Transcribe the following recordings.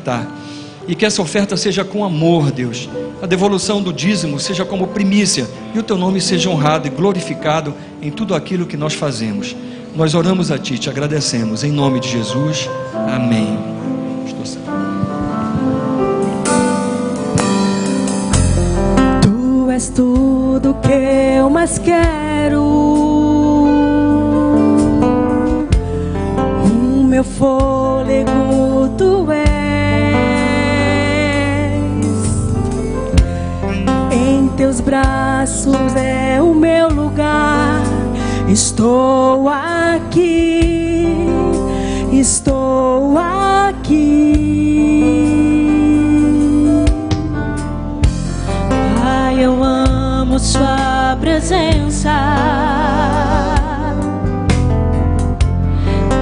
ofertar. E que essa oferta seja com amor, Deus. A devolução do dízimo seja como primícia. E o Teu nome seja honrado e glorificado em tudo aquilo que nós fazemos. Nós oramos a Ti, te agradecemos. Em nome de Jesus. Amém. Estou certo. Tu és tudo que eu mais quero. O meu fôlego Tu és. Em Teus braços é o meu lugar. Estou aqui, estou aqui. Pai, eu amo Sua presença.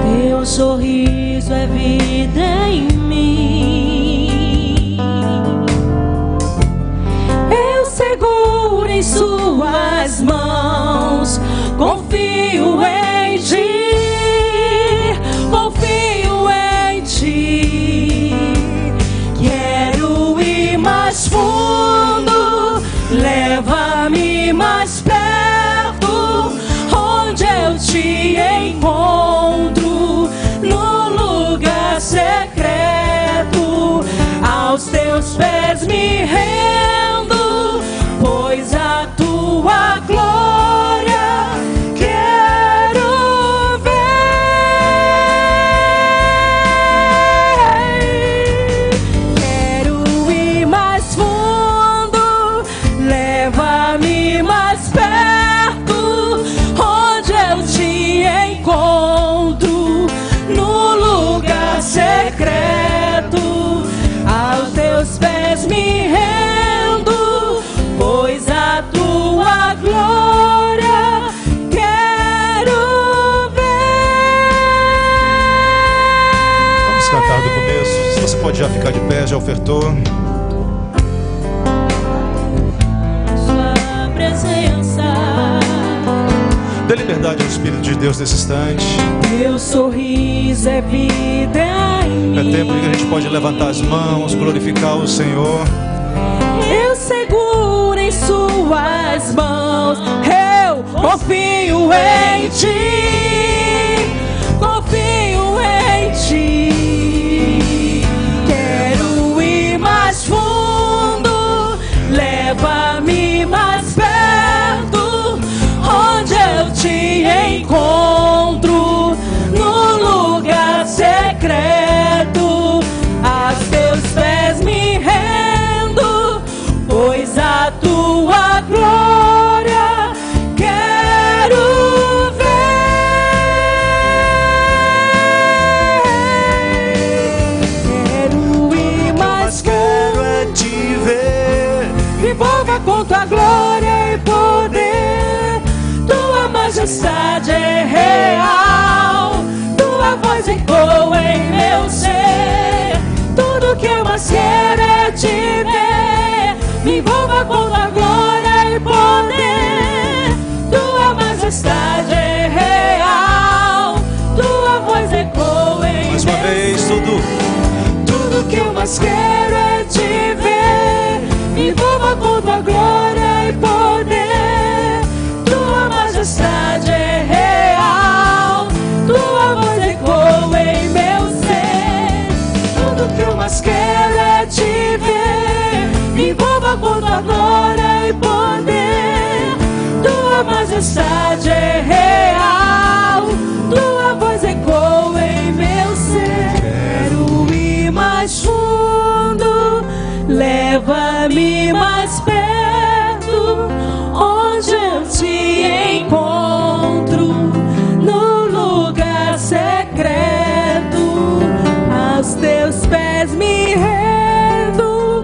Teu sorriso é vida em mim. Eu seguro em Suas mãos. Confio em Ti, confio em Ti. Quero ir mais fundo, leva-me mais perto, onde eu Te encontro, no lugar secreto. Aos Teus pés me rendo, pois a Tua glória me rendo, pois a Tua glória quero ver. Vamos cantar do começo. Se você pode já ficar de pé, já ofertou. Sua presença. Dê liberdade ao Espírito de Deus nesse instante. Teu sorriso é vida em mim. É tempo em que a gente pode levantar as mãos, glorificar o Senhor. Eu seguro em Suas mãos. Eu confio em Ti, confio em Ti. Quero ir mais fundo, leva-me mais perto, onde eu Te encontro, no lugar secreto. Aos Teus pés me rendo, pois a Tua glória quero ver. Quero ir mais Quero é Te ver. me envolva com Tua glória e poder. Tua majestade é real, Tua voz ecoa em meu ser. Tudo que eu mais quero é Te ver. Me envolva com Tua glória e poder. Tua majestade é real, Tua voz ecoa em Mais uma vez, tudo que eu mais quero é Te ver. Me envolva com Tua glória e poder. Tua majestade é real, Tua voz ecoa em meu ser. Tudo que eu mais quero é Te ver. Me envolva com Tua glória e poder. Tua majestade é real, Tua voz ecoa em meu ser. Quero ir mais fundo, leva-me mais perto, onde eu Te encontro, no lugar secreto. Aos Teus pés me rendo,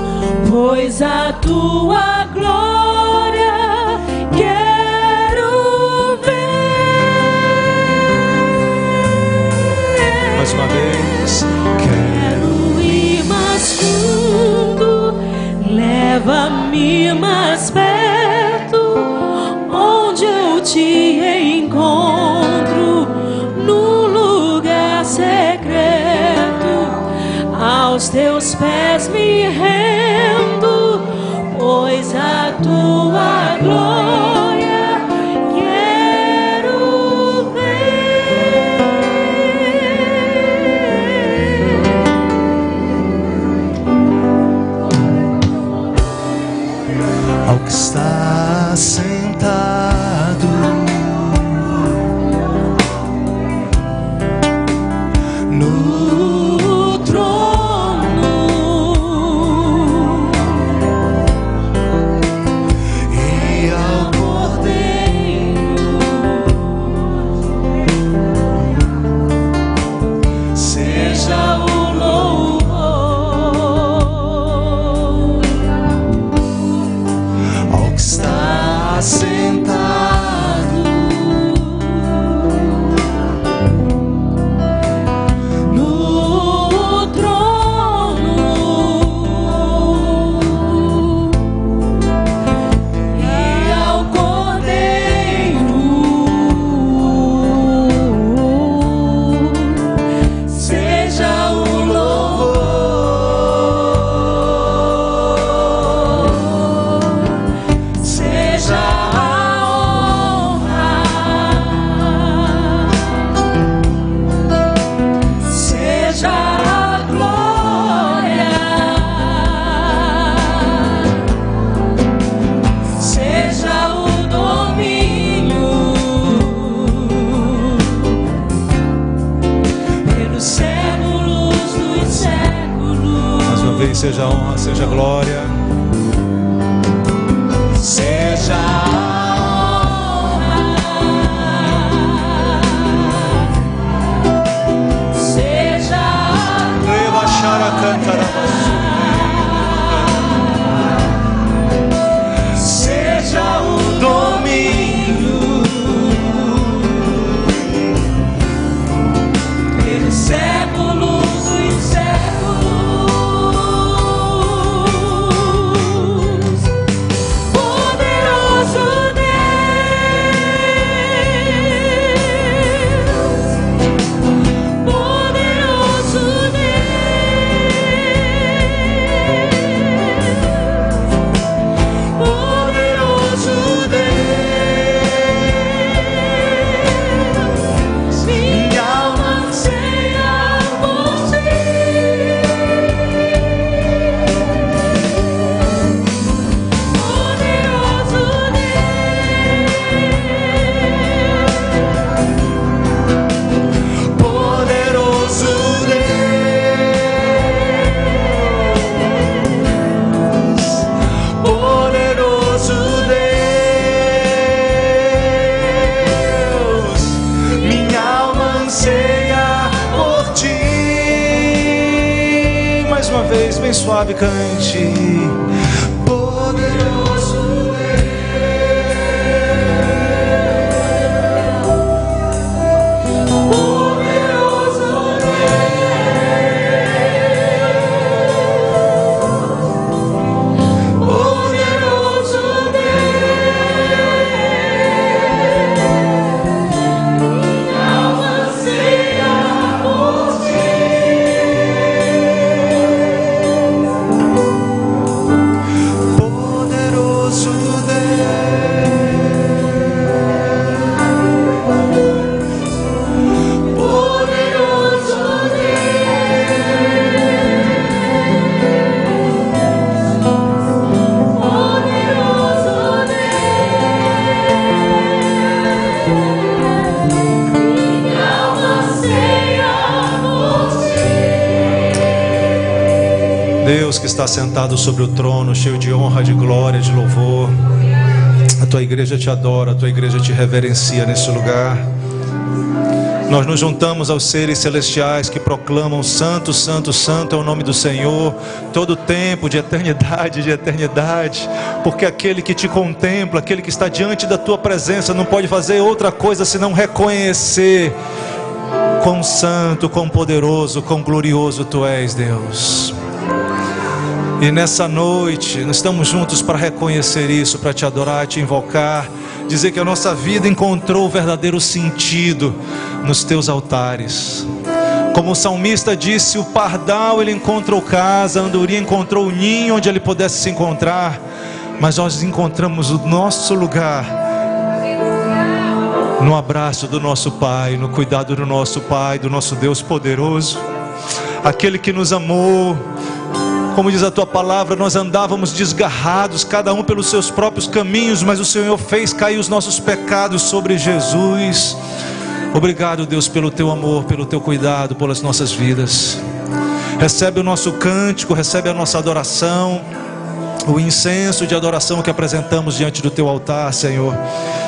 pois a Tua glória quero ver. mais uma vez. Quero ir mais fundo, leva-me mais perto, onde eu Te encontro, no lugar secreto. Aos Teus teus pés me rendo, pois a tua glória quero ver. Ao que está sentado no trono, e ao Cordeiro, seja o louvor. ao que está sentado No trono e ao Cordeiro seja o louvor, seja a honra, seja a glória, seja o domínio pelos séculos dos séculos. mais uma vez, seja a honra, seja a glória, Seja a honra, seja a seja o domínio pelos séculos dos séculos. Poderoso Deus, poderoso poderoso Deus, minha alma anseia por ti. Poderoso Deus, poderoso Deus, poderoso Deus, minha alma anseia por ti. Mais uma vez, bem suave, cante. Poderoso poderoso Deus, minha alma anseia por ti. poderoso Deus que está sentado sobre o trono, cheio de honra, de glória, de louvor. A tua igreja te adora, a tua igreja te reverencia nesse lugar. Nós nos juntamos aos seres celestiais que proclamam: Santo, Santo, Santo é o nome do Senhor, todo tempo, de eternidade, porque aquele que te contempla, aquele que está diante da tua presença, não pode fazer outra coisa senão reconhecer quão santo, quão poderoso, quão glorioso tu és, Deus. E nessa noite, nós estamos juntos para reconhecer isso, para te adorar, te invocar, dizer que a nossa vida encontrou o verdadeiro sentido nos teus altares. Como o salmista disse, o pardal ele encontrou casa, a andorinha encontrou o ninho onde ele pudesse se encontrar, mas nós encontramos o nosso lugar no abraço do nosso Pai, no cuidado do nosso Pai, do nosso Deus poderoso, aquele que nos amou. Como diz a tua palavra, nós andávamos desgarrados, cada um pelos seus próprios caminhos, mas o Senhor fez cair os nossos pecados sobre Jesus. Obrigado, Deus, pelo teu amor, pelo teu cuidado, pelas nossas vidas. Recebe o nosso cântico, recebe a nossa adoração, o incenso de adoração que apresentamos diante do teu altar, Senhor,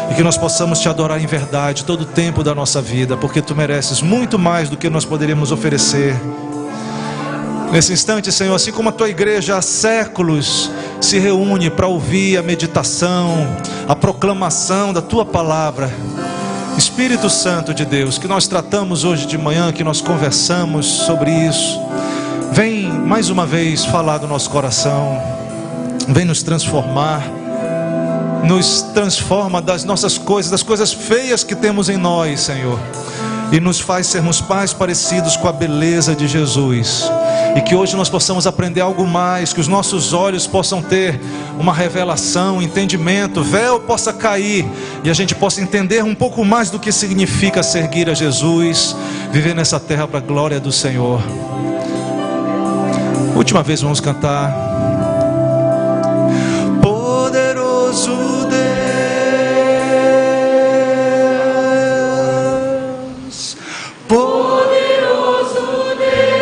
e que nós possamos te adorar em verdade todo o tempo da nossa vida, porque tu mereces muito mais do que nós poderíamos oferecer. Nesse instante, Senhor, assim como a tua igreja há séculos se reúne para ouvir a meditação, a proclamação da tua palavra, Espírito Santo de Deus, que nós tratamos hoje de manhã, que nós conversamos sobre isso, vem mais uma vez falar do nosso coração, vem nos transformar, nos transforma das nossas coisas, das coisas feias que temos em nós, Senhor, e nos faz sermos mais parecidos com a beleza de Jesus. E que hoje nós possamos aprender algo mais, que os nossos olhos possam ter uma revelação, entendimento, véu possa cair e a gente possa entender um pouco mais do que significa seguir a Jesus, viver nessa terra para a glória do Senhor. Última vez vamos cantar. Poderoso Deus, poderoso Deus.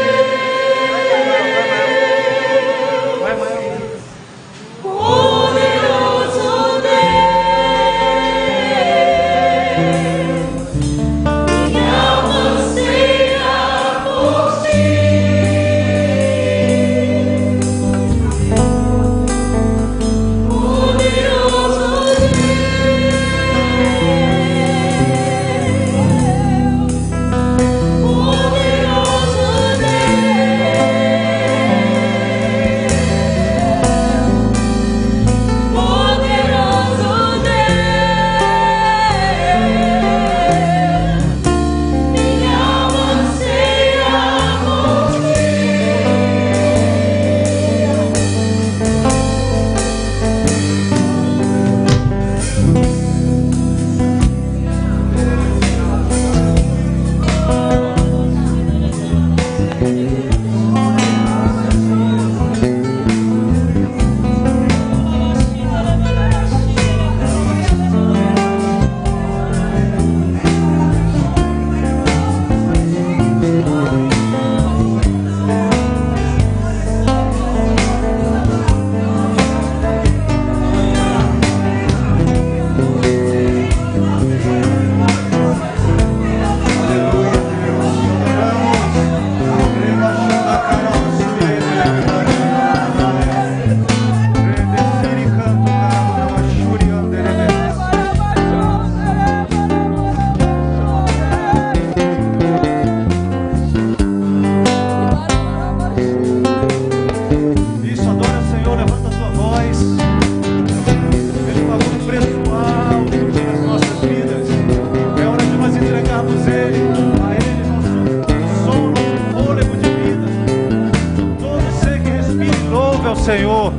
Senhor,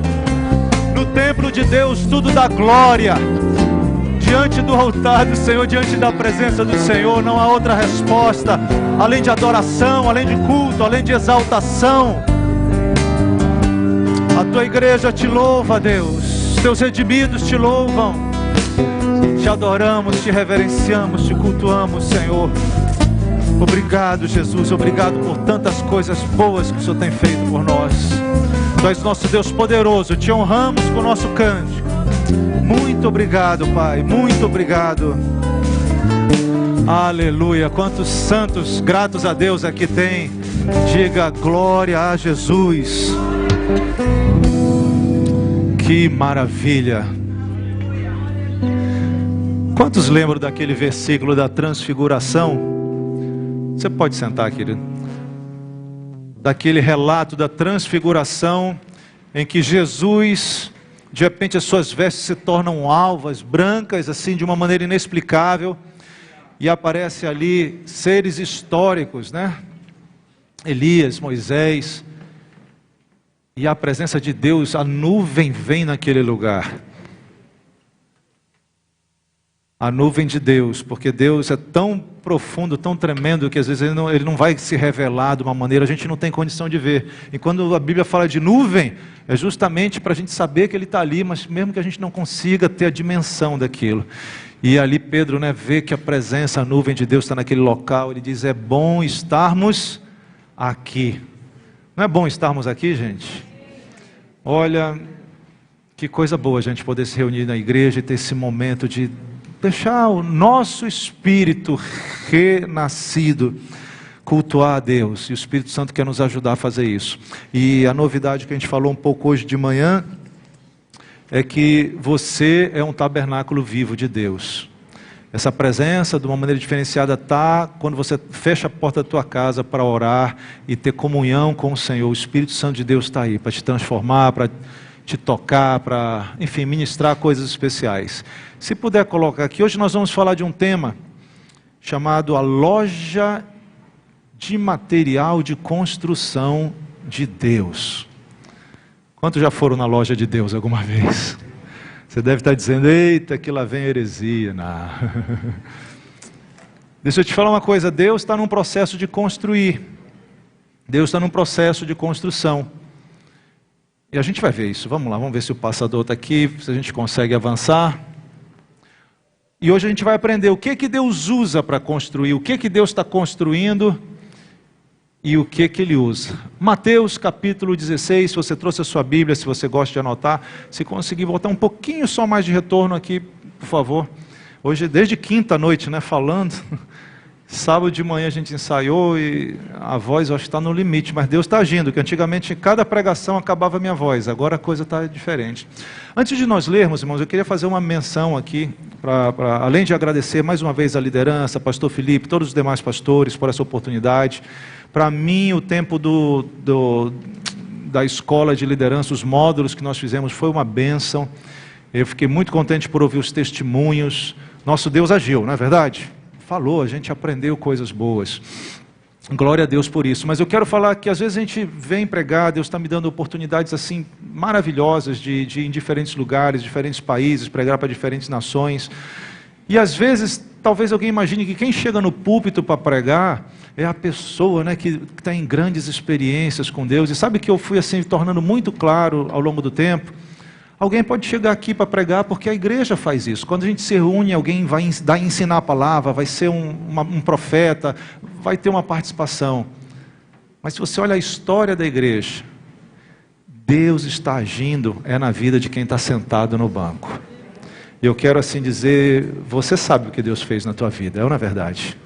no templo de Deus tudo dá glória, diante do altar do Senhor, diante da presença do Senhor, não há outra resposta, além de adoração, além de culto, além de exaltação. A tua igreja te louva, Deus, teus redimidos te louvam, te adoramos, te reverenciamos, te cultuamos, Senhor. Obrigado, Jesus, obrigado por tantas coisas boas que o Senhor tem feito por nós. Tu és nosso Deus poderoso, te honramos com o nosso cântico. Muito obrigado, Pai, muito obrigado. Aleluia, quantos santos gratos a Deus aqui tem. Diga glória a Jesus. Que maravilha. Quantos lembram daquele versículo da transfiguração? Você pode sentar, querido. Daquele relato da transfiguração, em que Jesus, de repente as suas vestes se tornam alvas, brancas, assim, de uma maneira inexplicável, e aparece ali seres históricos, né? Elias, Moisés, e a presença de Deus, a nuvem vem naquele lugar. A nuvem de Deus, porque Deus é tão profundo, tão tremendo, que às vezes ele não vai se revelar de uma maneira, a gente não tem condição de ver. E quando a Bíblia fala de nuvem, é justamente para a gente saber que ele está ali, mas mesmo que a gente não consiga ter a dimensão daquilo. E ali Pedro, vê que a presença, a nuvem de Deus está naquele local, ele diz, é bom estarmos aqui. Não é bom estarmos aqui, gente? Olha, que coisa boa a gente poder se reunir na igreja e ter esse momento de deixar o nosso espírito renascido cultuar a Deus, e o Espírito Santo quer nos ajudar a fazer isso. E a novidade que a gente falou um pouco hoje de manhã é que você é um tabernáculo vivo de Deus. Essa presença, de uma maneira diferenciada, está quando você fecha a porta da tua casa para orar e ter comunhão com o Senhor. O Espírito Santo de Deus está aí para te transformar, para te tocar, para, enfim, ministrar coisas especiais. Se puder colocar aqui, hoje nós vamos falar de um tema chamado a loja de material de construção de Deus. Quantos já foram na loja de Deus alguma vez? Você deve estar dizendo, eita, que lá vem heresia. Não. Deixa eu te falar uma coisa, Deus está num processo de construir. Deus está num processo de construção. E a gente vai ver isso, vamos lá, vamos ver se o passador está aqui, se a gente consegue avançar. E hoje a gente vai aprender o que Deus usa para construir, o que Deus está construindo e o que Ele usa. Mateus capítulo 16, se você trouxe a sua Bíblia, se você gosta de anotar, se conseguir voltar um pouquinho só mais de retorno aqui, por favor. Hoje, desde quinta noite, falando, sábado de manhã a gente ensaiou e a voz acho que está no limite, mas Deus está agindo, que antigamente em cada pregação acabava a minha voz, agora a coisa está diferente. Antes de nós lermos, irmãos, eu queria fazer uma menção aqui, além de agradecer mais uma vez a liderança, pastor Felipe, todos os demais pastores por essa oportunidade. Para mim o tempo da escola de liderança, os módulos que nós fizemos foi uma bênção. Eu fiquei muito contente por ouvir os testemunhos. Nosso Deus agiu, não é verdade? Falou, a gente aprendeu coisas boas. Glória a Deus por isso. Mas eu quero falar que às vezes a gente vem pregar, Deus está me dando oportunidades assim maravilhosas de ir em diferentes lugares, diferentes países, pregar para diferentes nações. E às vezes, talvez alguém imagine que quem chega no púlpito para pregar é a pessoa que está em grandes experiências com Deus. E sabe que eu fui assim tornando muito claro ao longo do tempo? Alguém pode chegar aqui para pregar porque a igreja faz isso. Quando a gente se reúne, alguém vai ensinar a palavra, vai ser um profeta, vai ter uma participação. Mas se você olha a história da igreja, Deus está agindo na vida de quem está sentado no banco. E eu quero assim dizer, você sabe o que Deus fez na tua vida, é ou não é verdade?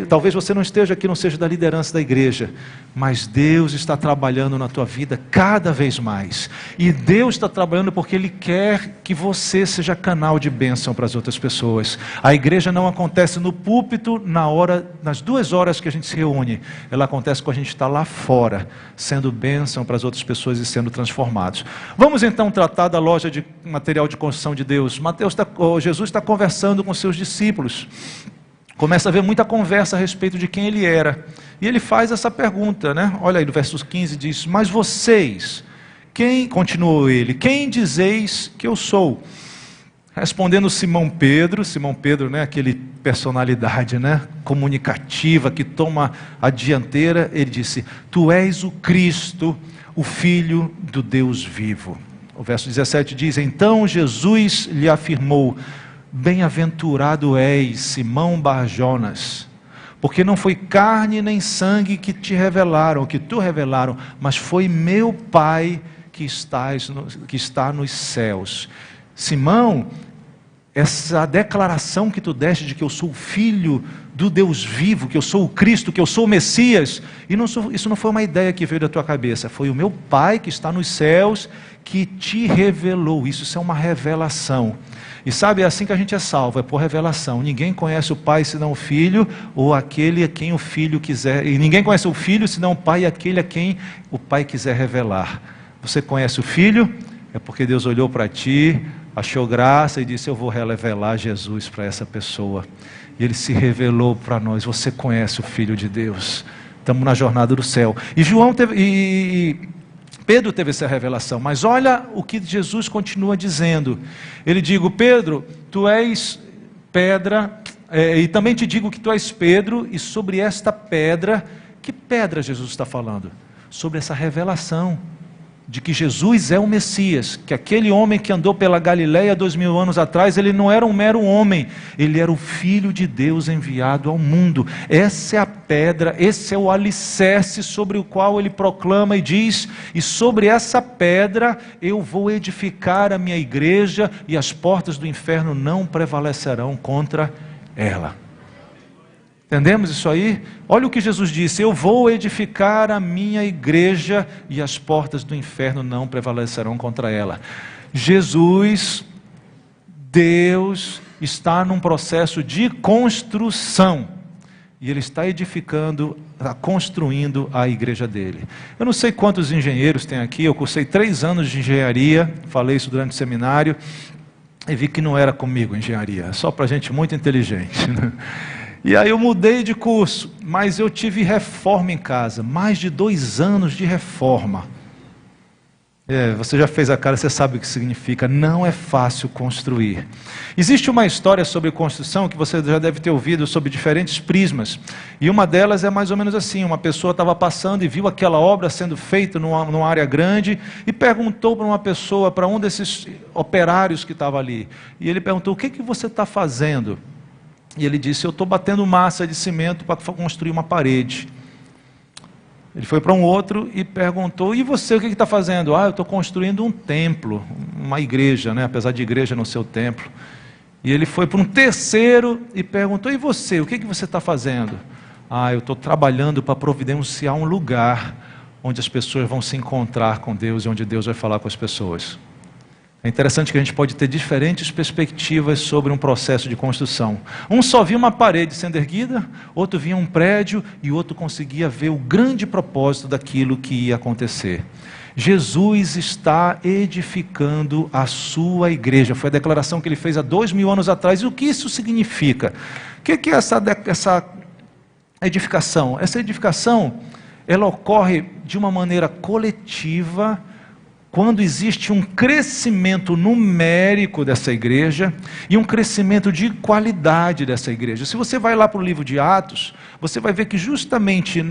Talvez você não esteja aqui, não seja da liderança da igreja, mas Deus está trabalhando na tua vida cada vez mais. E Deus está trabalhando porque Ele quer que você seja canal de bênção para as outras pessoas. A igreja não acontece no púlpito nas 2 horas que a gente se reúne. Ela acontece quando a gente está lá fora, sendo bênção para as outras pessoas e sendo transformados. Vamos então tratar da loja de material de construção de Deus. Jesus está conversando com seus discípulos. Começa a haver muita conversa a respeito de quem Ele era. E Ele faz essa pergunta, Olha aí, no verso 15 diz, mas vocês, continuou Ele, quem dizeis que eu sou? Respondendo Simão Pedro, aquele personalidade, comunicativa, que toma a dianteira, ele disse, tu és o Cristo, o Filho do Deus vivo. O verso 17 diz, então Jesus lhe afirmou, bem-aventurado és, Simão Bar-Jonas, porque não foi carne nem sangue que te revelaram, que tu revelaram, mas foi meu Pai que está nos céus. Simão, essa declaração que tu deste de que eu sou o Filho do Deus vivo, que eu sou o Cristo, que eu sou o Messias, isso não foi uma ideia que veio da tua cabeça, foi o meu Pai que está nos céus que te revelou. Isso é uma revelação. E sabe, é assim que a gente é salvo, é por revelação. Ninguém conhece o Pai senão o Filho, ou aquele a quem o Filho quiser. E ninguém conhece o Filho senão o Pai, aquele a quem o Pai quiser revelar. Você conhece o Filho? É porque Deus olhou para ti, achou graça e disse, eu vou revelar Jesus para essa pessoa. E Ele se revelou para nós. Você conhece o Filho de Deus. estamos na jornada do céu. E Pedro teve essa revelação, mas olha o que Jesus continua dizendo. Ele diz: Pedro, tu és pedra, e também te digo que tu és Pedro, e sobre esta pedra, que pedra Jesus está falando? Sobre essa revelação de que Jesus é o Messias, que aquele homem que andou pela Galileia 2000 anos atrás, ele não era um mero homem, ele era o Filho de Deus enviado ao mundo. Essa é a pedra, esse é o alicerce sobre o qual ele proclama e diz: e sobre essa pedra eu vou edificar a minha igreja, e as portas do inferno não prevalecerão contra ela. Entendemos isso aí? Olha o que Jesus disse: eu vou edificar a minha igreja e as portas do inferno não prevalecerão contra ela. Jesus, Deus, está num processo de construção. E Ele está edificando, está construindo a igreja dele. Eu não sei quantos engenheiros tem aqui, eu cursei 3 anos de engenharia, falei isso durante o seminário, e vi que não era comigo engenharia, só para gente muito inteligente, né? E aí eu mudei de curso, mas eu tive reforma em casa, mais de 2 anos de reforma. Você já fez a cara, você sabe o que significa, não é fácil construir. Existe uma história sobre construção que você já deve ter ouvido sobre diferentes prismas, e uma delas é mais ou menos assim: uma pessoa estava passando e viu aquela obra sendo feita numa área grande, e perguntou para uma pessoa, para um desses operários que estava ali, e ele perguntou: o que você está fazendo? E ele disse: eu estou batendo massa de cimento para construir uma parede. Ele foi para um outro e perguntou: e você, o que está fazendo? Eu estou construindo um templo, uma igreja, né? Apesar de igreja não ser o templo. E ele foi para um terceiro e perguntou: e você, o que você está fazendo? Eu estou trabalhando para providenciar um lugar onde as pessoas vão se encontrar com Deus e onde Deus vai falar com as pessoas. É interessante que a gente pode ter diferentes perspectivas sobre um processo de construção. Um só via uma parede sendo erguida, outro via um prédio, e outro conseguia ver o grande propósito daquilo que ia acontecer. Jesus está edificando a sua igreja. Foi a declaração que ele fez há 2000 anos atrás. E o que isso significa? O que é essa edificação? Essa edificação, ela ocorre de uma maneira coletiva, quando existe um crescimento numérico dessa igreja e um crescimento de qualidade dessa igreja. Se você vai lá para o livro de Atos, você vai ver que justamente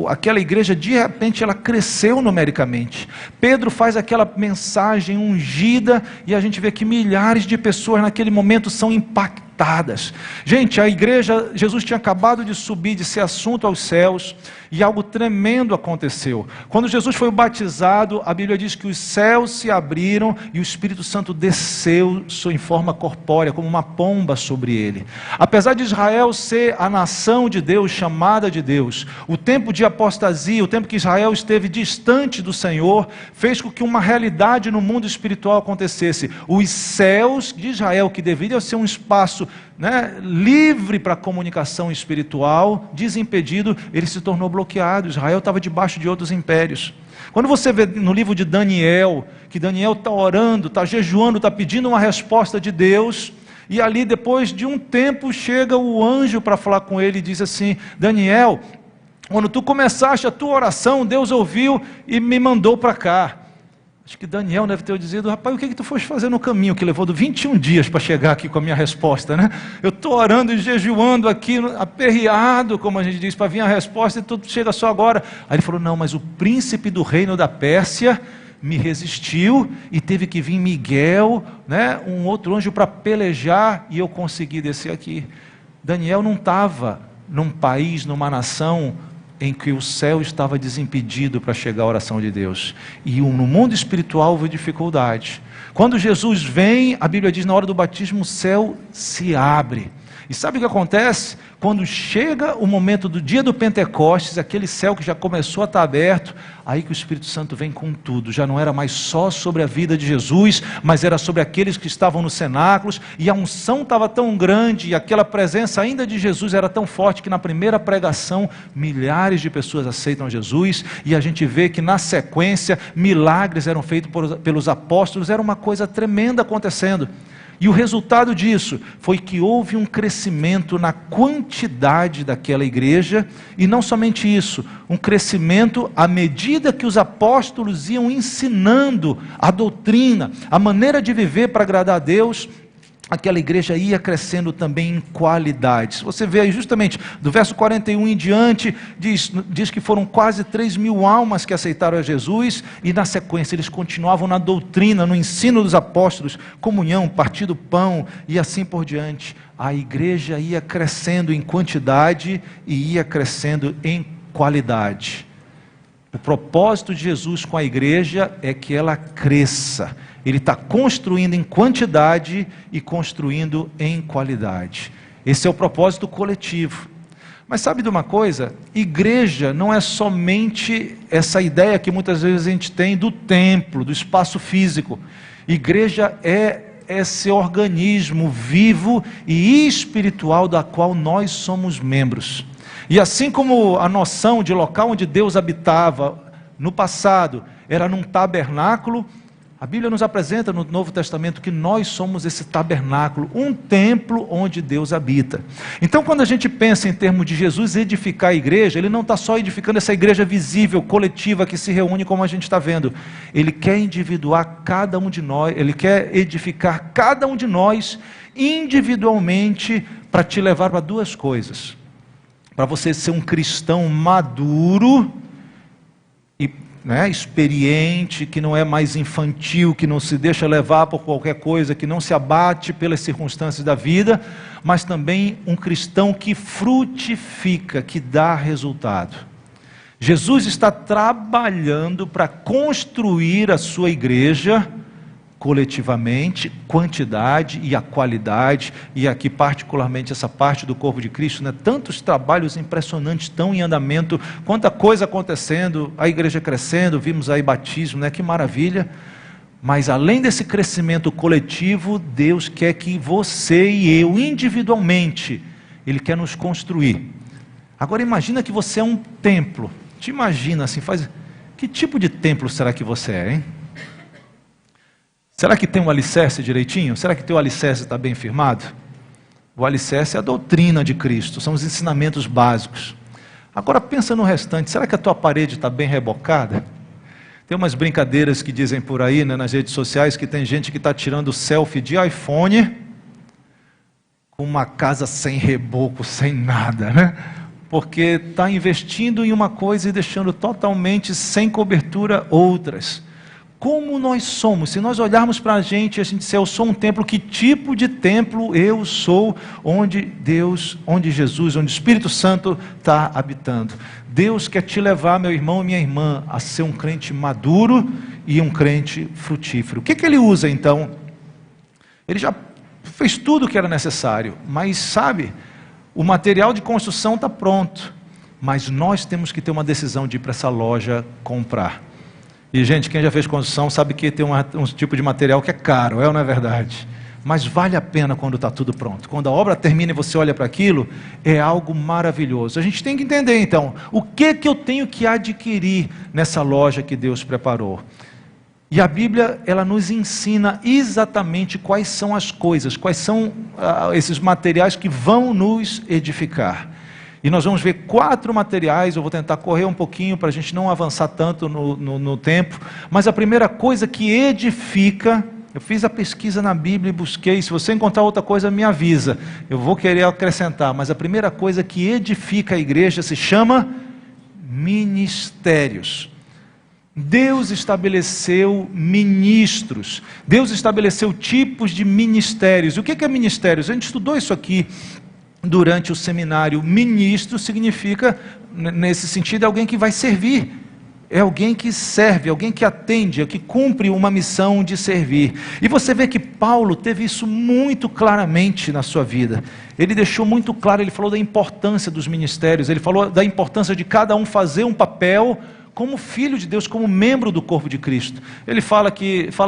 aquela igreja, de repente, ela cresceu numericamente. Pedro faz aquela mensagem ungida e a gente vê que milhares de pessoas naquele momento são impactadas. Gente, a igreja, Jesus tinha acabado de subir, de ser assunto aos céus, e algo tremendo aconteceu. Quando Jesus foi batizado, a Bíblia diz que os céus se abriram e o Espírito Santo desceu em forma corpórea, como uma pomba sobre ele. Apesar de Israel ser a nação de Deus, chamada de Deus, o tempo de apostasia, o tempo que Israel esteve distante do Senhor, fez com que uma realidade no mundo espiritual acontecesse. Os céus de Israel, que deveriam ser um espaço livre para a comunicação espiritual, desimpedido, ele se tornou bloqueado. Israel estava debaixo de outros impérios. Quando você vê no livro de Daniel, que Daniel está orando, está jejuando, está pedindo uma resposta de Deus, e ali depois de um tempo chega o anjo para falar com ele e diz assim: Daniel, quando tu começaste a tua oração, Deus ouviu e me mandou para cá. Acho que Daniel deve ter dito: rapaz, o que tu foste fazer no caminho, que levou 21 dias para chegar aqui com a minha resposta, né? Eu estou orando e jejuando aqui, aperreado, como a gente diz, para vir a resposta, e tu chega só agora. Aí ele falou: não, mas o príncipe do reino da Pérsia me resistiu, e teve que vir Miguel, um outro anjo para pelejar, e eu consegui descer aqui. Daniel não estava num país, numa nação em que o céu estava desimpedido para chegar à oração de Deus. E no mundo espiritual houve dificuldade. Quando Jesus vem, a Bíblia diz, na hora do batismo, o céu se abre. E sabe o que acontece? Quando chega o momento do dia do Pentecostes, aquele céu que já começou a estar aberto, aí que o Espírito Santo vem com tudo. Já não era mais só sobre a vida de Jesus, mas era sobre aqueles que estavam nos cenáculos, e a unção estava tão grande, e aquela presença ainda de Jesus era tão forte, que na primeira pregação, milhares de pessoas aceitam Jesus, e a gente vê que na sequência, milagres eram feitos pelos apóstolos, era uma coisa tremenda acontecendo. E o resultado disso foi que houve um crescimento na quantidade daquela igreja, e não somente isso, um crescimento à medida que os apóstolos iam ensinando a doutrina, a maneira de viver para agradar a Deus. Aquela igreja ia crescendo também em qualidade. Se você vê aí justamente do verso 41 em diante, diz que foram quase 3.000 almas que aceitaram a Jesus, e na sequência eles continuavam na doutrina, no ensino dos apóstolos, comunhão, partir do pão e assim por diante. A igreja ia crescendo em quantidade e ia crescendo em qualidade. O propósito de Jesus com a igreja é que ela cresça. Ele está construindo em quantidade e construindo em qualidade. Esse é o propósito coletivo. Mas sabe de uma coisa? Igreja não é somente essa ideia que muitas vezes a gente tem do templo, do espaço físico. Igreja é esse organismo vivo e espiritual da qual nós somos membros. E assim como a noção de local onde Deus habitava no passado era num tabernáculo, a Bíblia nos apresenta no Novo Testamento que nós somos esse tabernáculo, um templo onde Deus habita. Então, quando a gente pensa em termos de Jesus edificar a igreja, Ele não está só edificando essa igreja visível, coletiva, que se reúne como a gente está vendo. Ele quer individuar cada um de nós, Ele quer edificar cada um de nós individualmente, para te levar para duas coisas. Para você ser um cristão maduro e experiente, que não é mais infantil, que não se deixa levar por qualquer coisa, que não se abate pelas circunstâncias da vida, mas também um cristão que frutifica, que dá resultado. Jesus está trabalhando para construir a sua igreja coletivamente, quantidade e a qualidade, e aqui particularmente essa parte do corpo de Cristo, tantos trabalhos impressionantes estão em andamento, quanta coisa acontecendo, a igreja crescendo, vimos aí batismo, que maravilha. Mas além desse crescimento coletivo, Deus quer que você e eu, individualmente, Ele quer nos construir. Agora imagina que você é um templo, te imagina assim, que tipo de templo será que você é, hein? Será que tem um alicerce direitinho? Será que teu alicerce está bem firmado? O alicerce é a doutrina de Cristo, são os ensinamentos básicos. Agora pensa no restante, será que a tua parede está bem rebocada? Tem umas brincadeiras que dizem por aí, nas redes sociais, que tem gente que está tirando selfie de iPhone, com uma casa sem reboco, sem nada, porque está investindo em uma coisa e deixando totalmente sem cobertura outras. Como nós somos, se nós olharmos para a gente disser, eu sou um templo, que tipo de templo eu sou, onde Deus, onde Jesus, onde o Espírito Santo está habitando? Deus quer te levar, meu irmão e minha irmã, a ser um crente maduro e um crente frutífero. O que Ele usa então? Ele já fez tudo o que era necessário, mas sabe, o material de construção está pronto, mas nós temos que ter uma decisão de ir para essa loja comprar. E gente, quem já fez construção sabe que tem um tipo de material que é caro, não é verdade? Mas vale a pena quando está tudo pronto. Quando a obra termina e você olha para aquilo, é algo maravilhoso. A gente tem que entender então, o que eu tenho que adquirir nessa loja que Deus preparou. E a Bíblia, ela nos ensina exatamente quais são as coisas, quais são esses materiais que vão nos edificar. E nós vamos ver 4 materiais, eu vou tentar correr um pouquinho para a gente não avançar tanto no tempo, mas a primeira coisa que edifica, eu fiz a pesquisa na Bíblia e busquei, se você encontrar outra coisa me avisa, eu vou querer acrescentar, mas a primeira coisa que edifica a igreja se chama ministérios. Deus estabeleceu ministros, Deus estabeleceu tipos de ministérios. O que é ministérios? A gente estudou isso aqui durante o seminário. Ministro significa, nesse sentido, é alguém que vai servir, é alguém que serve, alguém que atende, que cumpre uma missão de servir. E você vê que Paulo teve isso muito claramente na sua vida. Ele deixou muito claro, ele falou da importância dos ministérios, ele falou da importância de cada um fazer um papel como filho de Deus, como membro do corpo de Cristo. Ele fala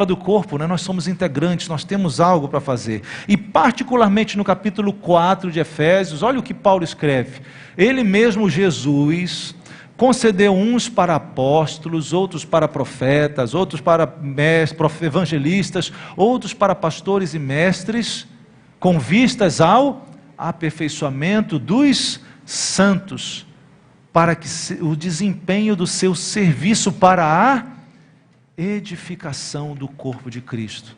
do corpo, nós somos integrantes, nós temos algo para fazer. E particularmente no capítulo 4 de Efésios, olha o que Paulo escreve. Ele mesmo, Jesus, concedeu uns para apóstolos, outros para profetas, outros para evangelistas, outros para pastores e mestres, com vistas ao aperfeiçoamento dos santos, para que o desempenho do seu serviço para a edificação do corpo de Cristo.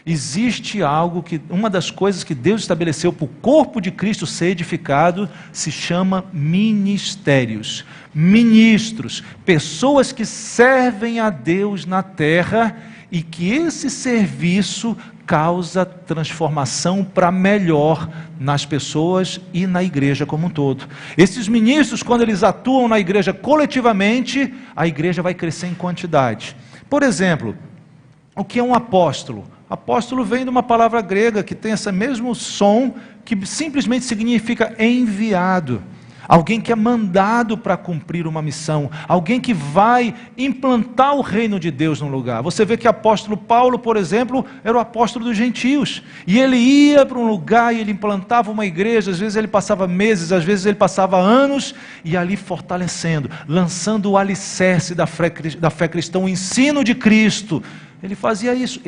Existe algo que, uma das coisas que Deus estabeleceu para o corpo de Cristo ser edificado, se chama ministérios, ministros, pessoas que servem a Deus na terra e que esse serviço causa transformação para melhor nas pessoas e na igreja como um todo. Esses ministros, quando eles atuam na igreja coletivamente, a igreja vai crescer em quantidade. Por exemplo, o que é um apóstolo? Apóstolo vem de uma palavra grega que tem esse mesmo som, que simplesmente significa enviado. Alguém que é mandado para cumprir uma missão, alguém que vai implantar o reino de Deus num lugar. Você vê que o apóstolo Paulo, por exemplo, era o apóstolo dos gentios, e ele ia para um lugar e ele implantava uma igreja. Às vezes ele passava meses, às vezes ele passava anos, e ali fortalecendo, lançando o alicerce da fé cristã, o ensino de Cristo. Ele fazia isso,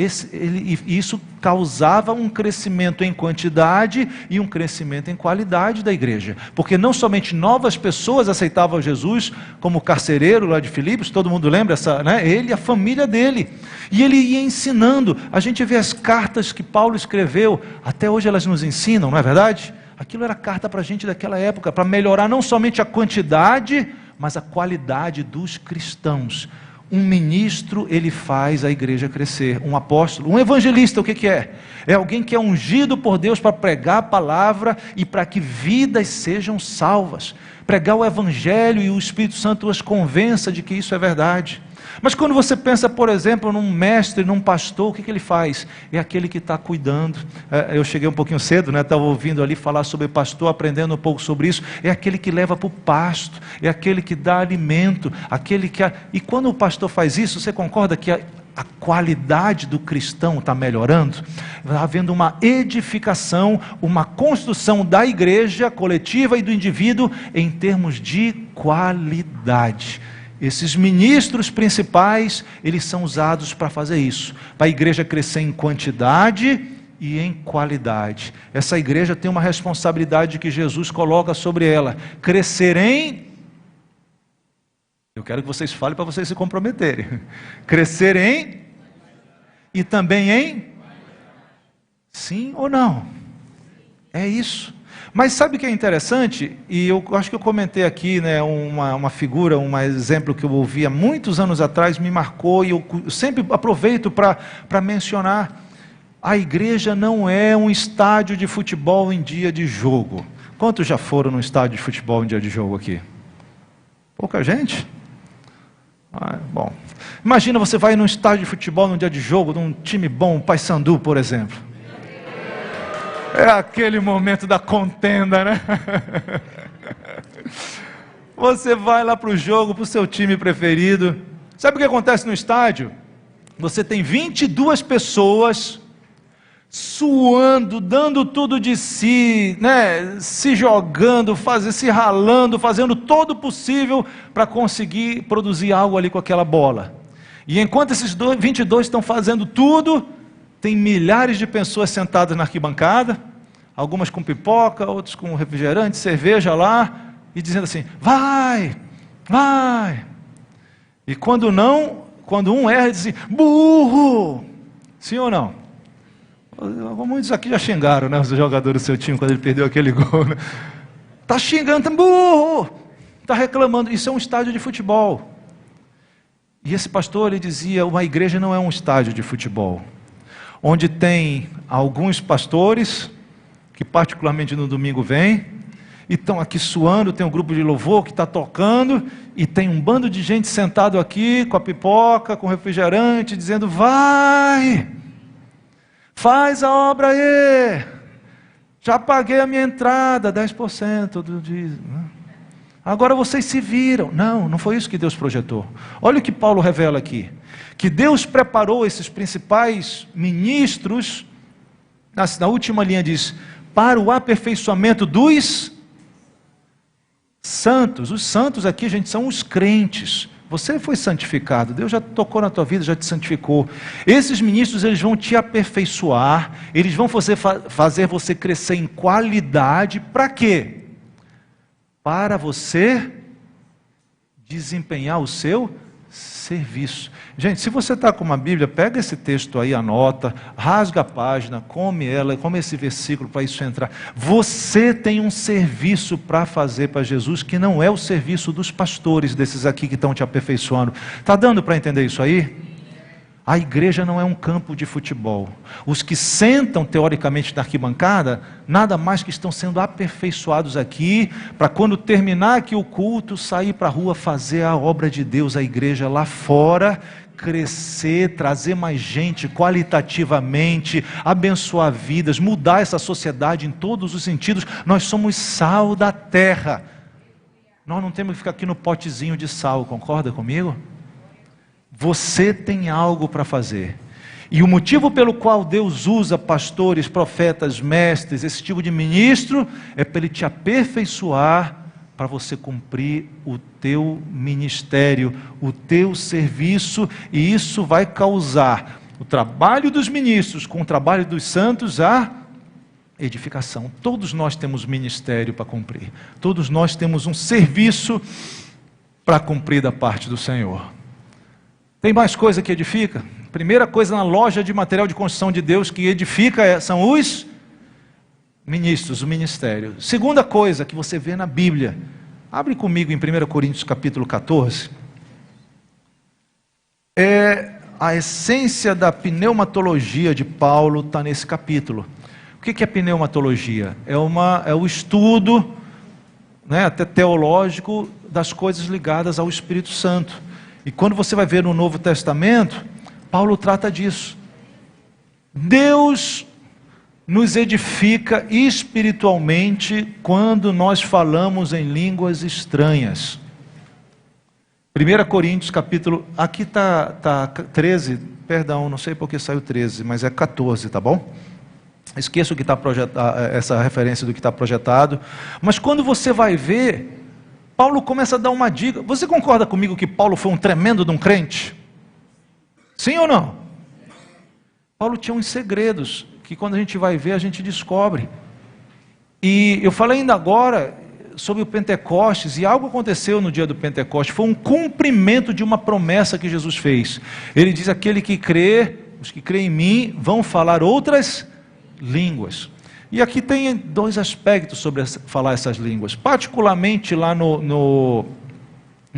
isso causava um crescimento em quantidade e um crescimento em qualidade da igreja, porque não somente novas pessoas aceitavam Jesus, como o carcereiro lá de Filipos, todo mundo lembra, ele e a família dele, e ele ia ensinando. A gente vê as cartas que Paulo escreveu, até hoje elas nos ensinam, não é verdade? Aquilo era carta para a gente daquela época, para melhorar não somente a quantidade, mas a qualidade dos cristãos. Um ministro, ele faz a igreja crescer. Um apóstolo, um evangelista, o que é? É alguém que é ungido por Deus para pregar a palavra e para que vidas sejam salvas. Pregar o evangelho e o Espírito Santo os convença de que isso é verdade. Mas quando você pensa, por exemplo, num mestre, num pastor, o que ele faz? É aquele que está cuidando. Eu cheguei um pouquinho cedo, estava ouvindo ali falar sobre pastor, aprendendo um pouco sobre isso. É aquele que leva para o pasto, é aquele que dá alimento, aquele que... E quando o pastor faz isso, você concorda que a qualidade do cristão está melhorando? Está havendo uma edificação, uma construção da igreja coletiva e do indivíduo em termos de qualidade. Esses ministros principais, eles são usados para fazer isso, para a igreja crescer em quantidade e em qualidade. Essa igreja tem uma responsabilidade que Jesus coloca sobre ela: crescer em... Eu quero que vocês falem para vocês se comprometerem. Crescer em... E também em... Sim ou não? É isso. Mas sabe o que é interessante? E eu acho que eu comentei aqui, uma figura, um exemplo que eu ouvi há muitos anos atrás, me marcou, e eu sempre aproveito para mencionar. A igreja não é um estádio de futebol em dia de jogo. Quantos já foram num estádio de futebol em dia de jogo aqui? Pouca gente? Bom, imagina você vai num estádio de futebol num dia de jogo, de um time bom, Paysandu, por exemplo. É aquele momento da contenda, né? Você vai lá para o jogo, para o seu time preferido. Sabe o que acontece no estádio? Você tem 22 pessoas suando, dando tudo de si, se jogando, se ralando, fazendo todo o possível para conseguir produzir algo ali com aquela bola. E enquanto esses 22 estão fazendo tudo, tem milhares de pessoas sentadas na arquibancada, algumas com pipoca, outros com refrigerante, cerveja lá, e dizendo assim: vai, vai. E quando um erra, diz assim: burro. Sim ou não? Muitos aqui já xingaram, os jogadores do seu time, quando ele perdeu aquele gol. Está xingando, burro, está reclamando. Isso é um estádio de futebol. E esse pastor, ele dizia: uma igreja não é um estádio de futebol, onde tem alguns pastores, que particularmente no domingo vêm, e estão aqui suando, tem um grupo de louvor que está tocando, e tem um bando de gente sentado aqui, com a pipoca, com refrigerante, dizendo: vai, faz a obra aí, já paguei a minha entrada, 10% do dízimo. Agora vocês se viram. Não foi isso que Deus projetou. Olha o que Paulo revela aqui, que Deus preparou esses principais ministros, na última linha diz: para o aperfeiçoamento dos santos. Os santos aqui, gente, são os crentes. Você foi santificado, Deus já tocou na tua vida, já te santificou. Esses ministros, eles vão te aperfeiçoar, eles vão fazer você crescer em qualidade. Para quê? Para você desempenhar o seu serviço. Gente, se você está com uma Bíblia, pega esse texto aí, anota, rasga a página, come esse versículo para isso entrar. Você tem um serviço para fazer para Jesus, que não é o serviço dos pastores, desses aqui que estão te aperfeiçoando. Está dando para entender isso aí? A igreja não é um campo de futebol. Os que sentam teoricamente na arquibancada, nada mais que estão sendo aperfeiçoados aqui, para quando terminar aqui o culto, sair para a rua, fazer a obra de Deus, a igreja lá fora, crescer, trazer mais gente qualitativamente, abençoar vidas, mudar essa sociedade em todos os sentidos. Nós somos sal da terra. Nós não temos que ficar aqui no potezinho de sal, concorda comigo? Você tem algo para fazer. E o motivo pelo qual Deus usa pastores, profetas, mestres, esse tipo de ministro, é para Ele te aperfeiçoar, para você cumprir o teu ministério, o teu serviço, e isso vai causar o trabalho dos ministros com o trabalho dos santos, a edificação. Todos nós temos ministério para cumprir. Todos nós temos um serviço para cumprir da parte do Senhor. Tem mais coisa que edifica? Primeira coisa na loja de material de construção de Deus que edifica são os ministros, o ministério. Segunda coisa que você vê na Bíblia, abre comigo em 1 Coríntios capítulo 14, a essência da pneumatologia de Paulo está nesse capítulo. O que é pneumatologia? É o estudo, até teológico, das coisas ligadas ao Espírito Santo. E quando você vai ver no Novo Testamento, Paulo trata disso. Deus nos edifica espiritualmente quando nós falamos em línguas estranhas. 1 Coríntios capítulo, aqui está 13, perdão, não sei porque saiu 13, mas é 14, tá bom? Esqueço que está projetado, essa referência do que está projetado. Mas quando você vai ver, Paulo começa a dar uma dica. Você concorda comigo que Paulo foi um tremendo de um crente? Sim ou não? Paulo tinha uns segredos, que quando a gente vai ver, a gente descobre. E eu falei ainda agora sobre o Pentecostes, e algo aconteceu no dia do Pentecostes, foi um cumprimento de uma promessa que Jesus fez. Ele diz, aquele que crê, os que creem em mim, vão falar outras línguas. E aqui tem dois aspectos sobre falar essas línguas. Particularmente lá no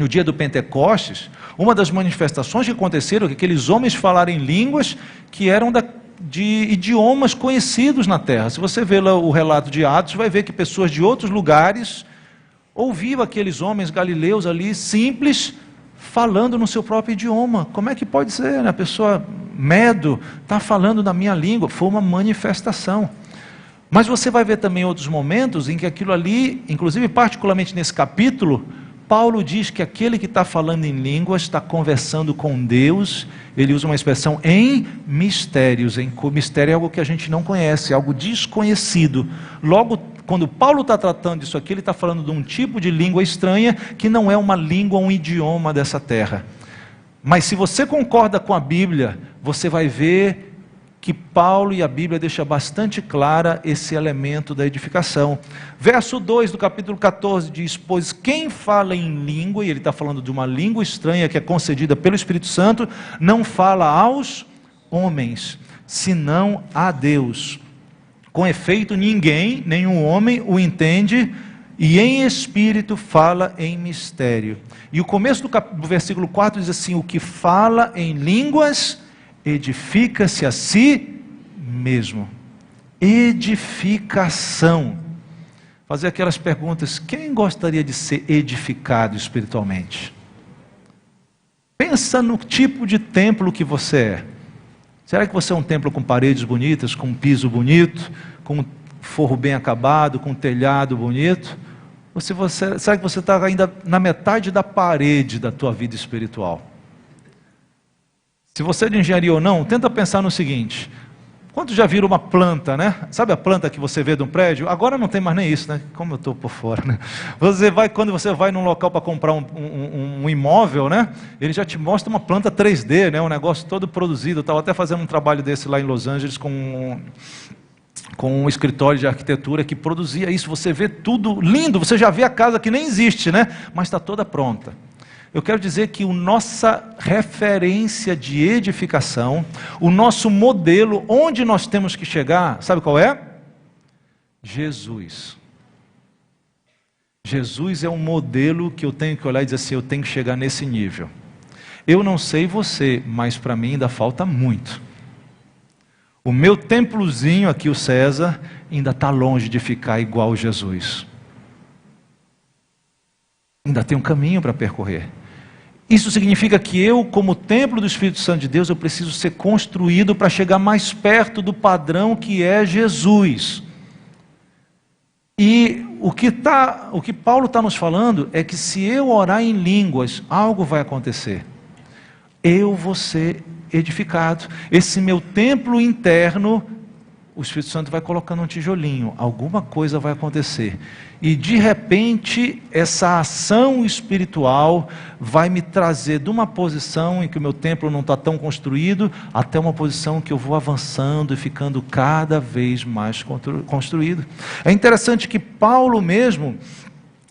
dia do Pentecostes, uma das manifestações que aconteceram é que aqueles homens falaram em línguas que eram de idiomas conhecidos na terra. Se você vê lá o relato de Atos, vai ver que pessoas de outros lugares ouviam aqueles homens galileus ali, simples, falando no seu próprio idioma. Como é que pode ser, né? A pessoa medo está falando na minha língua. Foi uma manifestação. Mas você vai ver também outros momentos em que aquilo ali, inclusive particularmente nesse capítulo, Paulo diz que aquele que está falando em línguas está conversando com Deus. Ele usa uma expressão em mistérios. Mistério é algo que a gente não conhece, algo desconhecido. Logo, quando Paulo está tratando disso aqui, ele está falando de um tipo de língua estranha que não é uma língua, um idioma dessa terra. Mas se você concorda com a Bíblia, você vai ver que Paulo e a Bíblia deixam bastante clara esse elemento da edificação. Verso 2 do capítulo 14 diz, pois quem fala em língua, e ele está falando de uma língua estranha que é concedida pelo Espírito Santo, não fala aos homens, senão a Deus. Com efeito, ninguém, nenhum homem o entende, e em espírito fala em mistério. E o começo do versículo 4 diz assim, o que fala em línguas edifica-se a si mesmo. Edificação. Fazer aquelas perguntas, quem gostaria de ser edificado espiritualmente? Pensa no tipo de templo que você é. Será que você é um templo com paredes bonitas, com um piso bonito, com um forro bem acabado, com um telhado bonito? Ou será que você está ainda na metade da parede da tua vida espiritual? Se você é de engenharia ou não, tenta pensar no seguinte, Quantos já viram uma planta, né? Sabe a planta que você vê de um prédio? Agora não tem mais nem isso, né? Como eu estou por fora, né? Quando você vai num local para comprar um imóvel, né? Ele já te mostra uma planta 3D, né? Um negócio todo produzido. Eu estava até fazendo um trabalho desse lá em Los Angeles com um escritório de arquitetura que produzia isso. Você vê tudo lindo, você já vê a casa que nem existe, né? Mas está toda pronta. Eu quero dizer que a nossa referência de edificação, o nosso modelo, onde nós temos que chegar, sabe qual é? Jesus. Jesus é um modelo que eu tenho que olhar e dizer assim, eu tenho que chegar nesse nível. Eu não sei você, mas para mim ainda falta muito. O meu templozinho aqui, o César, ainda está longe de ficar igual Jesus. Ainda tem um caminho para percorrer. Isso significa que eu, como templo do Espírito Santo de Deus, eu preciso ser construído para chegar mais perto do padrão que é Jesus. E o que Paulo está nos falando é que se eu orar em línguas, algo vai acontecer. Eu vou ser edificado. Esse meu templo interno, o Espírito Santo vai colocando um tijolinho, alguma coisa vai acontecer. E de repente, essa ação espiritual vai me trazer de uma posição em que o meu templo não está tão construído, até uma posição que eu vou avançando e ficando cada vez mais construído. É interessante que Paulo mesmo,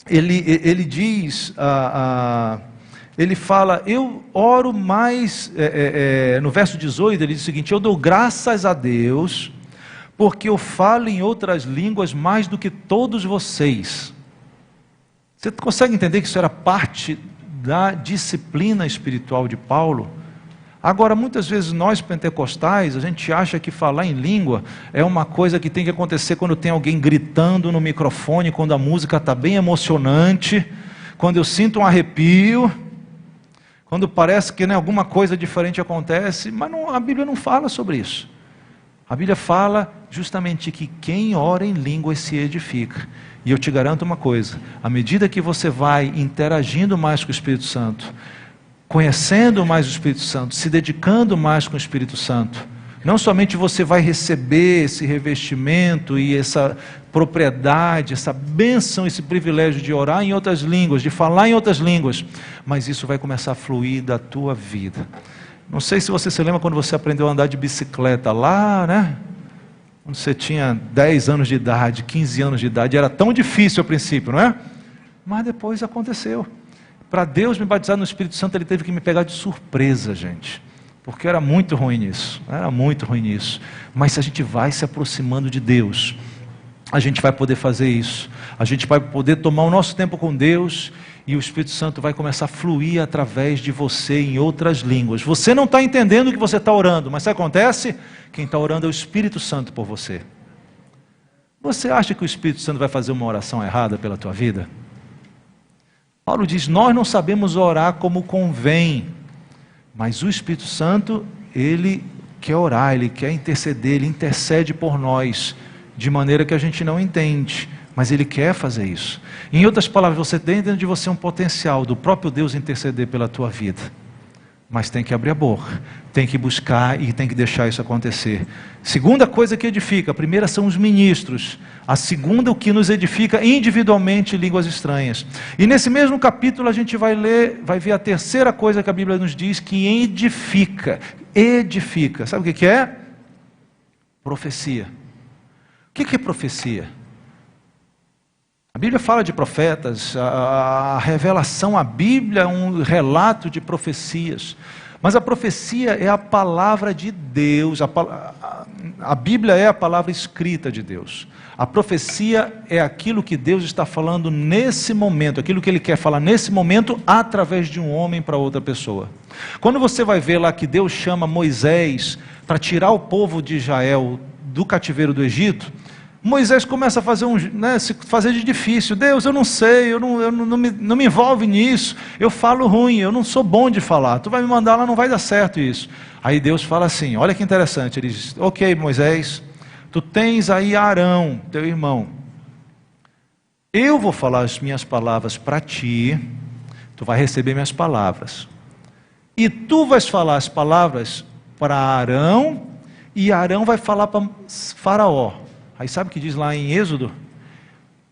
ele diz, ele fala, eu oro mais, no verso 18 ele diz o seguinte, eu dou graças a Deus, porque eu falo em outras línguas mais do que todos vocês. Você consegue entender que isso era parte da disciplina espiritual de Paulo? Agora, muitas vezes nós pentecostais, a gente acha que falar em língua é uma coisa que tem que acontecer quando tem alguém gritando no microfone, quando a música está bem emocionante, quando eu sinto um arrepio, quando parece que alguma coisa diferente acontece, mas a Bíblia não fala sobre isso. A Bíblia fala justamente que quem ora em línguas se edifica. E eu te garanto uma coisa, à medida que você vai interagindo mais com o Espírito Santo, conhecendo mais o Espírito Santo, se dedicando mais com o Espírito Santo, não somente você vai receber esse revestimento e essa propriedade, essa bênção, esse privilégio de orar em outras línguas, de falar em outras línguas, mas isso vai começar a fluir da tua vida. Não sei se você se lembra quando você aprendeu a andar de bicicleta lá, né? Quando você tinha 10 anos de idade, 15 anos de idade, era tão difícil a princípio, não é? Mas depois aconteceu. Para Deus me batizar no Espírito Santo, Ele teve que me pegar de surpresa, gente. Porque era muito ruim nisso, Mas se a gente vai se aproximando de Deus, a gente vai poder fazer isso. A gente vai poder tomar o nosso tempo com Deus e o Espírito Santo vai começar a fluir através de você em outras línguas. Você não está entendendo o que você está orando, mas sabe o que acontece? Quem está orando é o Espírito Santo por você. Você acha que o Espírito Santo vai fazer uma oração errada pela tua vida? Paulo diz, nós não sabemos orar como convém, mas o Espírito Santo, Ele quer orar, Ele quer interceder, Ele intercede por nós, de maneira que a gente não entende, mas Ele quer fazer isso. Em outras palavras, você tem dentro de você um potencial do próprio Deus interceder pela tua vida, mas tem que abrir a boca, tem que buscar e tem que deixar isso acontecer. Segunda coisa que edifica, a primeira são os ministros, a segunda o que nos edifica individualmente línguas estranhas. E nesse mesmo capítulo a gente vai ver a terceira coisa que a Bíblia nos diz que edifica. Sabe o que é? Profecia. O que é profecia? A Bíblia fala de profetas, a revelação, a Bíblia é um relato de profecias. Mas a profecia é a palavra de Deus, a Bíblia é a palavra escrita de Deus. A profecia é aquilo que Deus está falando nesse momento, aquilo que Ele quer falar nesse momento através de um homem para outra pessoa. Quando você vai ver lá que Deus chama Moisés para tirar o povo de Israel do cativeiro do Egito, Moisés começa a fazer de difícil. Deus, eu não sei, não me envolve nisso, eu falo ruim, eu não sou bom de falar, tu vai me mandar lá, não vai dar certo isso. Aí Deus fala assim, olha que interessante, Ele diz, ok Moisés, tu tens aí Arão, teu irmão, eu vou falar as minhas palavras para ti, tu vai receber minhas palavras, e tu vais falar as palavras para Arão, e Arão vai falar para Faraó. Aí sabe o que diz lá em Êxodo?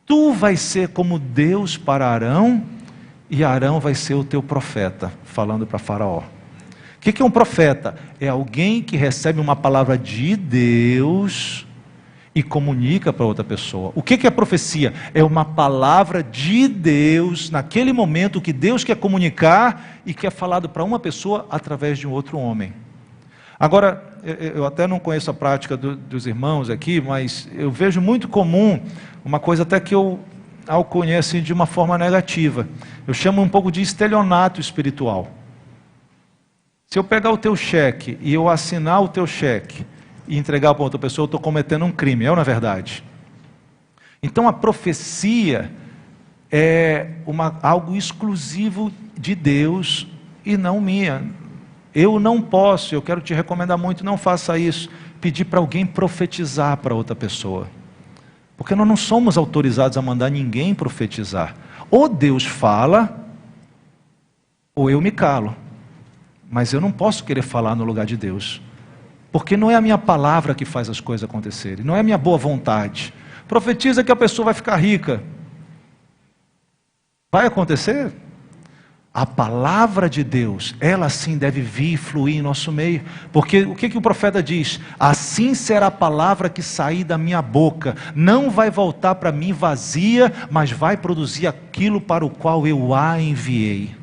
Tu vais ser como Deus para Arão, e Arão vai ser o teu profeta, falando para Faraó. O que é um profeta? É alguém que recebe uma palavra de Deus e comunica para outra pessoa. O que é profecia? É uma palavra de Deus, naquele momento que Deus quer comunicar e que é falado para uma pessoa através de um outro homem. Agora, eu até não conheço a prática dos irmãos aqui, mas eu vejo muito comum, uma coisa até que eu conheço de uma forma negativa. Eu chamo um pouco de estelionato espiritual. Se eu pegar o teu cheque e eu assinar o teu cheque e entregar para outra pessoa, eu estou cometendo um crime, não é verdade? Então a profecia é algo exclusivo de Deus e não minha. Eu não posso, eu quero te recomendar muito, não faça isso, pedir para alguém profetizar para outra pessoa. Porque nós não somos autorizados a mandar ninguém profetizar. Ou Deus fala, ou eu me calo. Mas eu não posso querer falar no lugar de Deus. Porque não é a minha palavra que faz as coisas acontecerem, não é a minha boa vontade. Profetiza que a pessoa vai ficar rica. Vai acontecer? A palavra de Deus, ela sim deve vir e fluir em nosso meio. Porque o que o profeta diz? Assim será a palavra que sair da minha boca. Não vai voltar para mim vazia, mas vai produzir aquilo para o qual eu a enviei.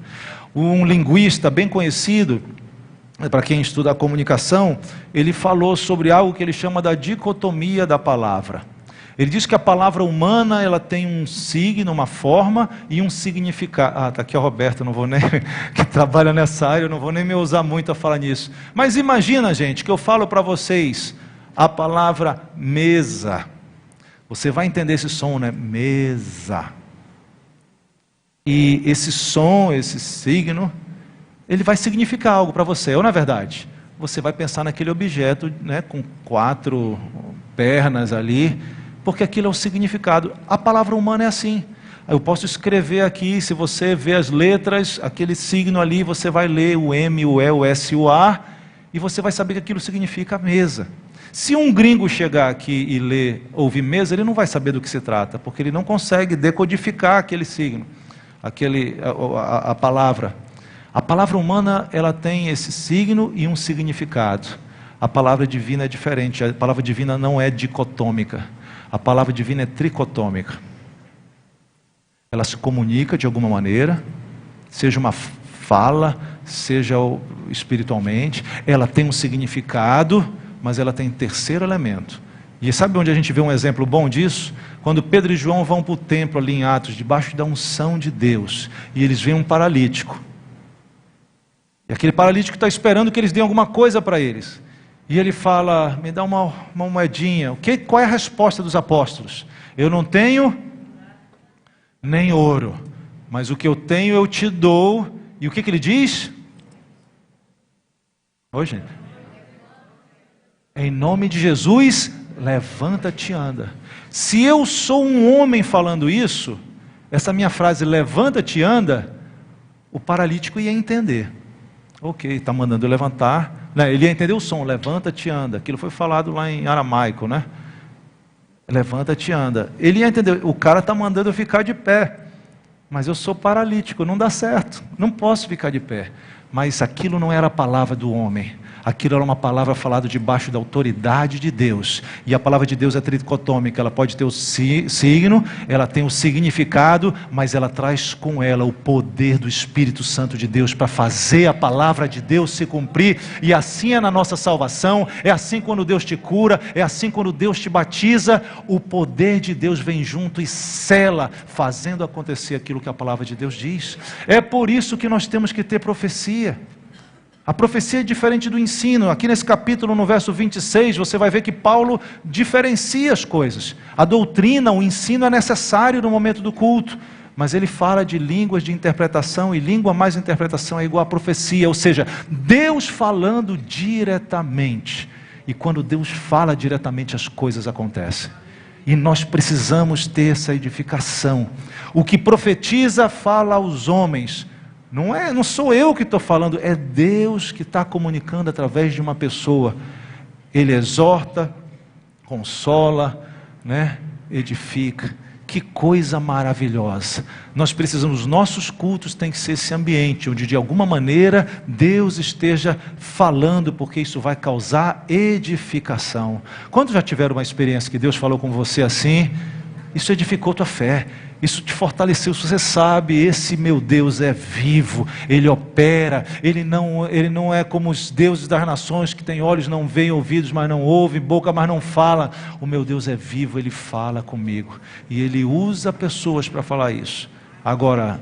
Um linguista bem conhecido, para quem estuda a comunicação, ele falou sobre algo que ele chama da dicotomia da palavra. Ele diz que a palavra humana, ela tem um signo, uma forma e um significado. Está aqui a Roberta, não vou nem, que trabalha nessa área, eu não vou nem me usar muito a falar nisso. Mas imagina, gente, que eu falo para vocês a palavra mesa. Você vai entender esse som, né? Mesa. E esse som, esse signo, ele vai significar algo para você, ou não é verdade? Você vai pensar naquele objeto, né, com 4 pernas ali, porque aquilo é o significado. A palavra humana é assim. Eu posso escrever aqui, se você vê as letras, aquele signo ali, você vai ler o M, o E, o S e o A, e você vai saber que aquilo significa mesa. Se um gringo chegar aqui e ler, ouvir mesa, ele não vai saber do que se trata, porque ele não consegue decodificar aquele signo, a palavra. A palavra humana, ela tem esse signo e um significado. A palavra divina é diferente. A palavra divina não é dicotômica. A palavra divina é tricotômica. Ela se comunica de alguma maneira, seja uma fala, seja espiritualmente. Ela tem um significado, mas ela tem terceiro elemento. E sabe onde a gente vê um exemplo bom disso? Quando Pedro e João vão para o templo ali em Atos, debaixo da unção de Deus, e eles veem um paralítico. E aquele paralítico está esperando que eles deem alguma coisa para eles. E ele fala, me dá uma moedinha. Qual é a resposta dos apóstolos? Eu não tenho nem ouro, mas o que eu tenho eu te dou. E o que ele diz? Oi, gente. Em nome de Jesus, levanta-te e anda. Se eu sou um homem falando isso, essa minha frase, levanta-te e anda, o paralítico ia entender. Ok, está mandando eu levantar. Ele ia entender o som, levanta-te e anda. Aquilo foi falado lá em aramaico, né? Levanta-te e anda. Ele ia entender, o cara está mandando eu ficar de pé. Mas eu sou paralítico, não dá certo. Não posso ficar de pé. Mas aquilo não era a palavra do homem. Aquilo era uma palavra falada debaixo da autoridade de Deus. E a palavra de Deus é tricotômica. Ela pode ter o signo, ela tem o significado, mas ela traz com ela o poder do Espírito Santo de Deus para fazer a palavra de Deus se cumprir. E assim é na nossa salvação, é assim quando Deus te cura, é assim quando Deus te batiza. O poder de Deus vem junto e sela, fazendo acontecer aquilo que a palavra de Deus diz. É por isso que nós temos que ter profecia. A profecia é diferente do ensino. Aqui nesse capítulo, no verso 26, você vai ver que Paulo diferencia as coisas. A doutrina, o ensino é necessário no momento do culto, mas ele fala de línguas de interpretação, e língua mais interpretação é igual a profecia, ou seja, Deus falando diretamente. E quando Deus fala diretamente, as coisas acontecem. E nós precisamos ter essa edificação. O que profetiza fala aos homens. Não sou eu que estou falando, é Deus que está comunicando através de uma pessoa. Ele exorta, consola, né? Edifica. Que coisa maravilhosa. Nós precisamos, nossos cultos têm que ser esse ambiente onde de alguma maneira Deus esteja falando, porque isso vai causar edificação. Quantos já tiveram uma experiência que Deus falou com você assim? Isso edificou tua fé, isso te fortaleceu. Você sabe, esse meu Deus é vivo, Ele opera, Ele não é como os deuses das nações que têm olhos, não veem, ouvidos, mas não ouvem, boca, mas não fala. O meu Deus é vivo, Ele fala comigo, e Ele usa pessoas para falar isso. Agora,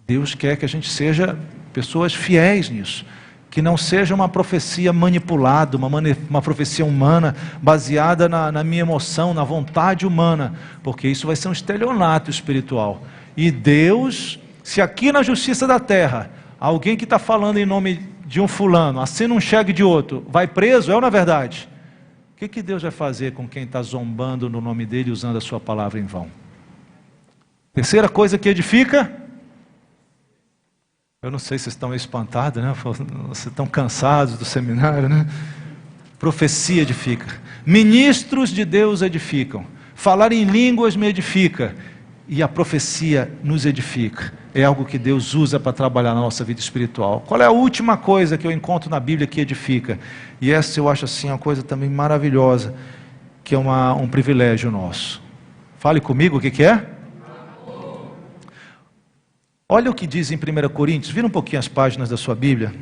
Deus quer que a gente seja pessoas fiéis nisso, que não seja uma profecia manipulada, uma profecia humana, baseada na minha emoção, na vontade humana, porque isso vai ser um estelionato espiritual. E Deus, se aqui na justiça da terra, alguém que está falando em nome de um fulano, assina um cheque de outro, vai preso, é ou não é verdade? O que Deus vai fazer com quem está zombando no nome dele, usando a sua palavra em vão? Terceira coisa que edifica. Eu não sei se vocês estão espantados, né? Vocês estão cansados do seminário, né? Profecia edifica. Ministros de Deus edificam. Falar em línguas me edifica. E a profecia nos edifica. É algo que Deus usa para trabalhar na nossa vida espiritual. Qual é a última coisa que eu encontro na Bíblia que edifica? E essa eu acho assim uma coisa também maravilhosa, que é um privilégio nosso. Fale comigo, o que é? Olha o que diz em 1 Coríntios, vira um pouquinho as páginas da sua Bíblia.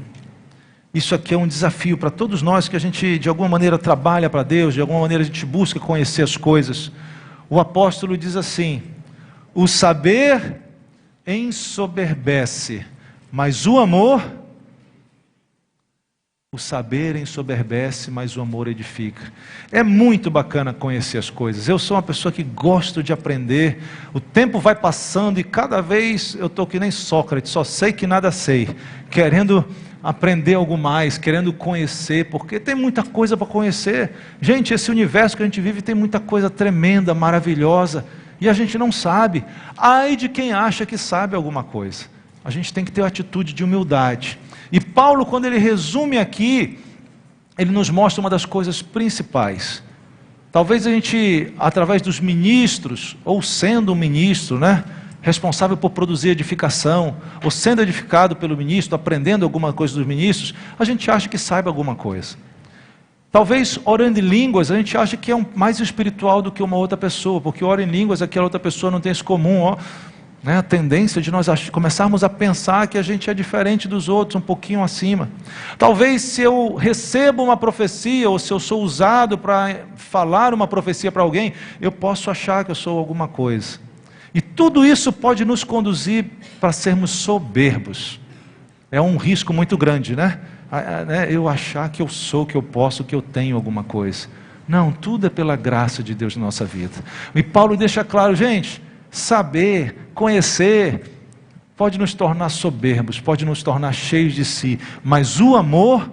Isso aqui é um desafio para todos nós, que a gente de alguma maneira trabalha para Deus, de alguma maneira a gente busca conhecer as coisas. O apóstolo diz assim: o saber ensoberbece, mas o amor... O saber ensoberbece, mas o amor edifica. É muito bacana conhecer as coisas. Eu sou uma pessoa que gosto de aprender. O tempo vai passando e cada vez eu estou que nem Sócrates, só sei que nada sei, querendo aprender algo mais, querendo conhecer, porque tem muita coisa para conhecer. Gente, esse universo que a gente vive tem muita coisa tremenda, maravilhosa, e a gente não sabe. Ai de quem acha que sabe alguma coisa. A gente tem que ter uma atitude de humildade. E Paulo, quando ele resume aqui, ele nos mostra uma das coisas principais. Talvez a gente, através dos ministros, ou sendo um ministro, né, responsável por produzir edificação, ou sendo edificado pelo ministro, aprendendo alguma coisa dos ministros, a gente acha que saiba alguma coisa. Talvez orando em línguas, a gente acha que é mais espiritual do que uma outra pessoa, porque ora em línguas, aquela outra pessoa não tem isso comum, ó. Né, a tendência de nós começarmos a pensar que a gente é diferente dos outros, um pouquinho acima. Talvez se eu recebo uma profecia, ou se eu sou usado para falar uma profecia para alguém, eu posso achar que eu sou alguma coisa. E tudo isso pode nos conduzir para sermos soberbos. É um risco muito grande, né? Eu achar que eu sou, que eu posso, que eu tenho alguma coisa. Não, tudo é pela graça de Deus na nossa vida. E Paulo deixa claro, gente, saber, conhecer, pode nos tornar soberbos, pode nos tornar cheios de si, mas o amor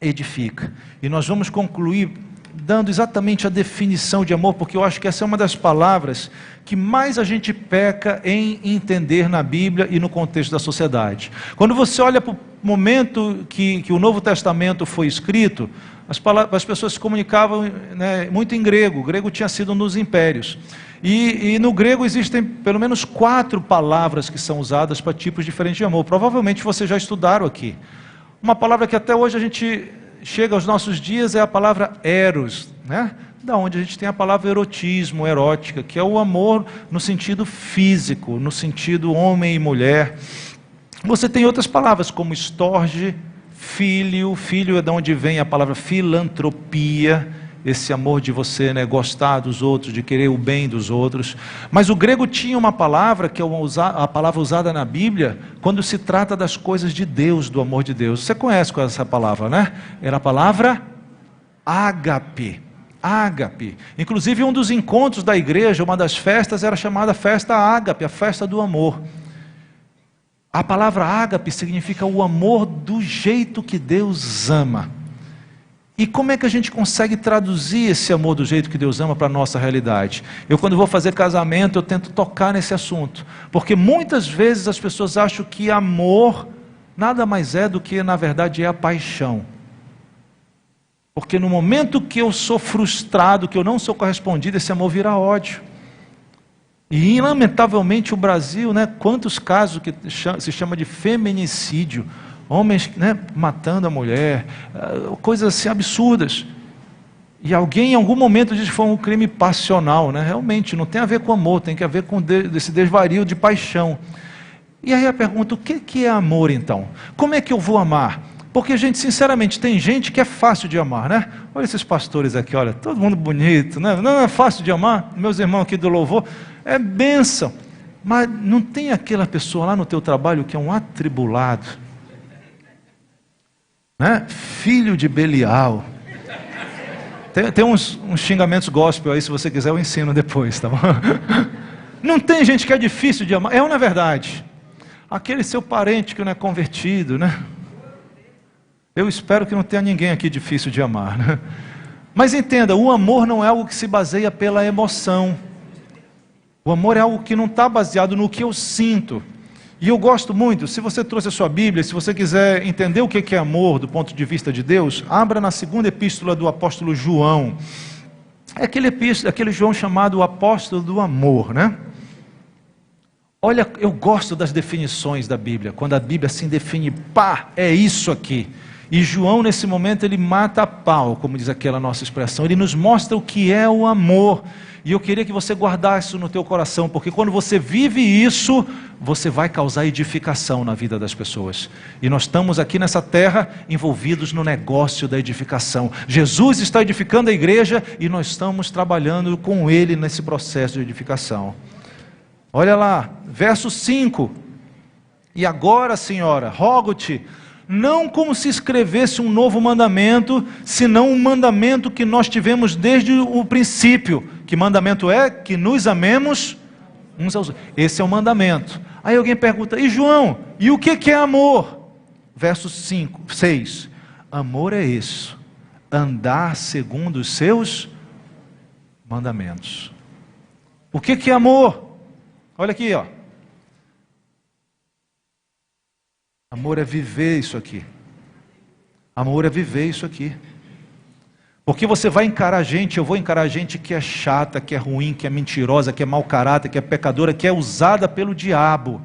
edifica. E nós vamos concluir dando exatamente a definição de amor, porque eu acho que essa é uma das palavras que mais a gente peca em entender na Bíblia e no contexto da sociedade. Quando você olha para o momento que o Novo Testamento foi escrito, as pessoas se comunicavam, né, muito em grego. O grego tinha sido um dos impérios. E no grego existem pelo menos 4 palavras que são usadas para tipos diferentes de amor. Provavelmente vocês já estudaram aqui. Uma palavra que até hoje a gente chega aos nossos dias é a palavra eros, né? Da onde a gente tem a palavra erotismo, erótica, que é o amor no sentido físico, no sentido homem e mulher. Você tem outras palavras como estorge, filho é de onde vem a palavra filantropia, esse amor de você, né, gostar dos outros, de querer o bem dos outros. Mas o grego tinha uma palavra, que é a palavra usada na Bíblia, quando se trata das coisas de Deus, do amor de Deus. Você conhece qual é essa palavra, né? Era a palavra ágape. Ágape. Inclusive um dos encontros da igreja, uma das festas, era chamada festa ágape, a festa do amor. A palavra ágape significa o amor do jeito que Deus ama. E como é que a gente consegue traduzir esse amor do jeito que Deus ama para a nossa realidade? Eu, quando vou fazer casamento, eu tento tocar nesse assunto. Porque muitas vezes as pessoas acham que amor nada mais é do que, na verdade, é a paixão. Porque no momento que eu sou frustrado, que eu não sou correspondido, esse amor vira ódio. E lamentavelmente o Brasil, né, quantos casos que se chama de feminicídio, homens, né, matando a mulher, coisas assim absurdas. E alguém em algum momento diz que foi um crime passional, né? Realmente, não tem a ver com amor, tem a ver com esse desvario de paixão. E aí a pergunta, o que é amor então? Como é que eu vou amar? Porque, gente, sinceramente, tem gente que é fácil de amar, né? Olha esses pastores aqui, olha, todo mundo bonito, né? Não é fácil de amar, meus irmãos aqui do louvor, é bênção. Mas não tem aquela pessoa lá no teu trabalho que é um atribulado, né? Filho de Belial. Tem uns xingamentos gospel aí, se você quiser eu ensino depois, tá bom? Não tem gente que é difícil de amar, é ou não é verdade? Aquele seu parente que não é convertido, né? Eu espero que não tenha ninguém aqui difícil de amar, né? Mas entenda, o amor não é algo que se baseia pela emoção. O amor é algo que não está baseado no que eu sinto. E eu gosto muito, se você trouxe a sua Bíblia, se você quiser entender o que é amor do ponto de vista de Deus, abra na segunda epístola do apóstolo João. É aquele João chamado o apóstolo do amor, né? Olha, eu gosto das definições da Bíblia, quando a Bíblia assim define, pá, é isso aqui. E João nesse momento ele mata a pau, como diz aquela nossa expressão, ele nos mostra o que é o amor. E eu queria que você guardasse isso no teu coração, porque quando você vive isso, você vai causar edificação na vida das pessoas. E nós estamos aqui nessa terra envolvidos no negócio da edificação. Jesus está edificando a igreja e nós estamos trabalhando com Ele nesse processo de edificação. Olha lá, verso 5. E agora, Senhora, rogo-te, não como se escrevesse um novo mandamento, senão um mandamento que nós tivemos desde o princípio. Que mandamento é? Que nos amemos uns aos outros. Esse é o mandamento. Aí alguém pergunta, e João, e o que é amor? Verso 6. Amor é isso, andar segundo os seus mandamentos. O que é amor? Olha aqui, ó. Amor é viver isso aqui. Amor é viver isso aqui. Porque você vai encarar gente, eu vou encarar gente que é chata, que é ruim, que é mentirosa, que é mau caráter, que é pecadora, que é usada pelo diabo.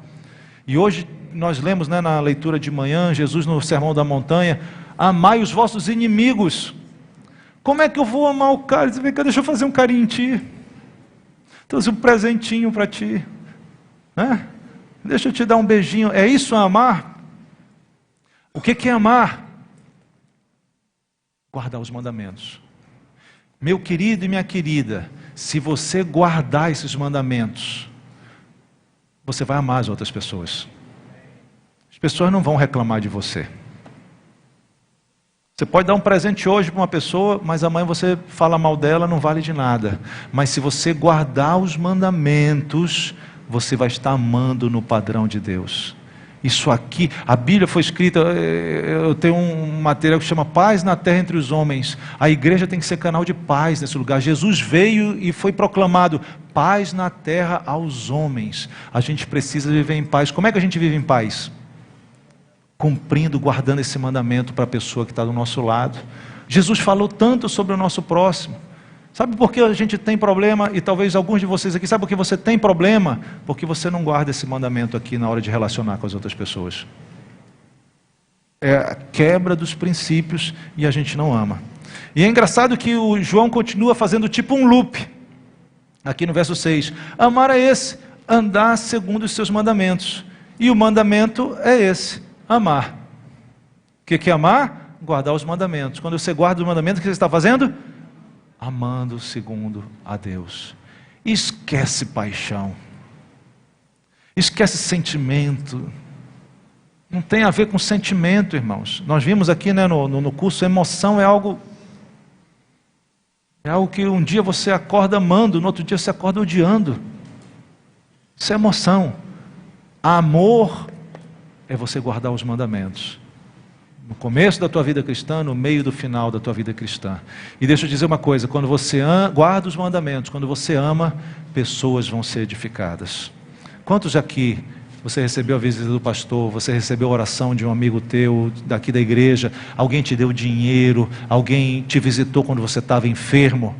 E hoje nós lemos, né, na leitura de manhã, Jesus no Sermão da Montanha, amai os vossos inimigos. Como é que eu vou amar o cara? Você vem cá, deixa eu fazer um carinho em ti. Trouxe um presentinho para ti. Né? Deixa eu te dar um beijinho. É isso amar? O que é amar? Guardar os mandamentos. Meu querido e minha querida, se você guardar esses mandamentos, você vai amar as outras pessoas. As pessoas não vão reclamar de você. Você pode dar um presente hoje para uma pessoa, mas amanhã você fala mal dela, não vale de nada. Mas se você guardar os mandamentos, você vai estar amando no padrão de Deus. Isso aqui, a Bíblia foi escrita, eu tenho um material que chama Paz na Terra entre os Homens. A igreja tem que ser canal de paz nesse lugar. Jesus veio e foi proclamado, paz na terra aos homens. A gente precisa viver em paz. Como é que a gente vive em paz? Cumprindo, guardando esse mandamento para a pessoa que está do nosso lado. Jesus falou tanto sobre o nosso próximo. Sabe por que a gente tem problema? E talvez alguns de vocês aqui, sabe por que você tem problema? Porque você não guarda esse mandamento aqui na hora de relacionar com as outras pessoas. É a quebra dos princípios e a gente não ama. E é engraçado que o João continua fazendo tipo um loop. Aqui no verso 6. Amar é esse, andar segundo os seus mandamentos. E o mandamento é esse, amar. O que é amar? Guardar os mandamentos. Quando você guarda os mandamentos, o que você está fazendo? Amando segundo a Deus. Esquece paixão. Esquece sentimento. Não tem a ver com sentimento, irmãos. Nós vimos aqui, né, no curso, emoção é algo que um dia você acorda amando, no outro dia você acorda odiando. Isso é emoção. Amor é você guardar os mandamentos. No começo da tua vida cristã, no meio do final da tua vida cristã. E deixa eu dizer uma coisa, quando você guarda os mandamentos, quando você ama, pessoas vão ser edificadas. Quantos aqui você recebeu a visita do pastor, você recebeu a oração de um amigo teu, daqui da igreja, alguém te deu dinheiro, alguém te visitou quando você estava enfermo.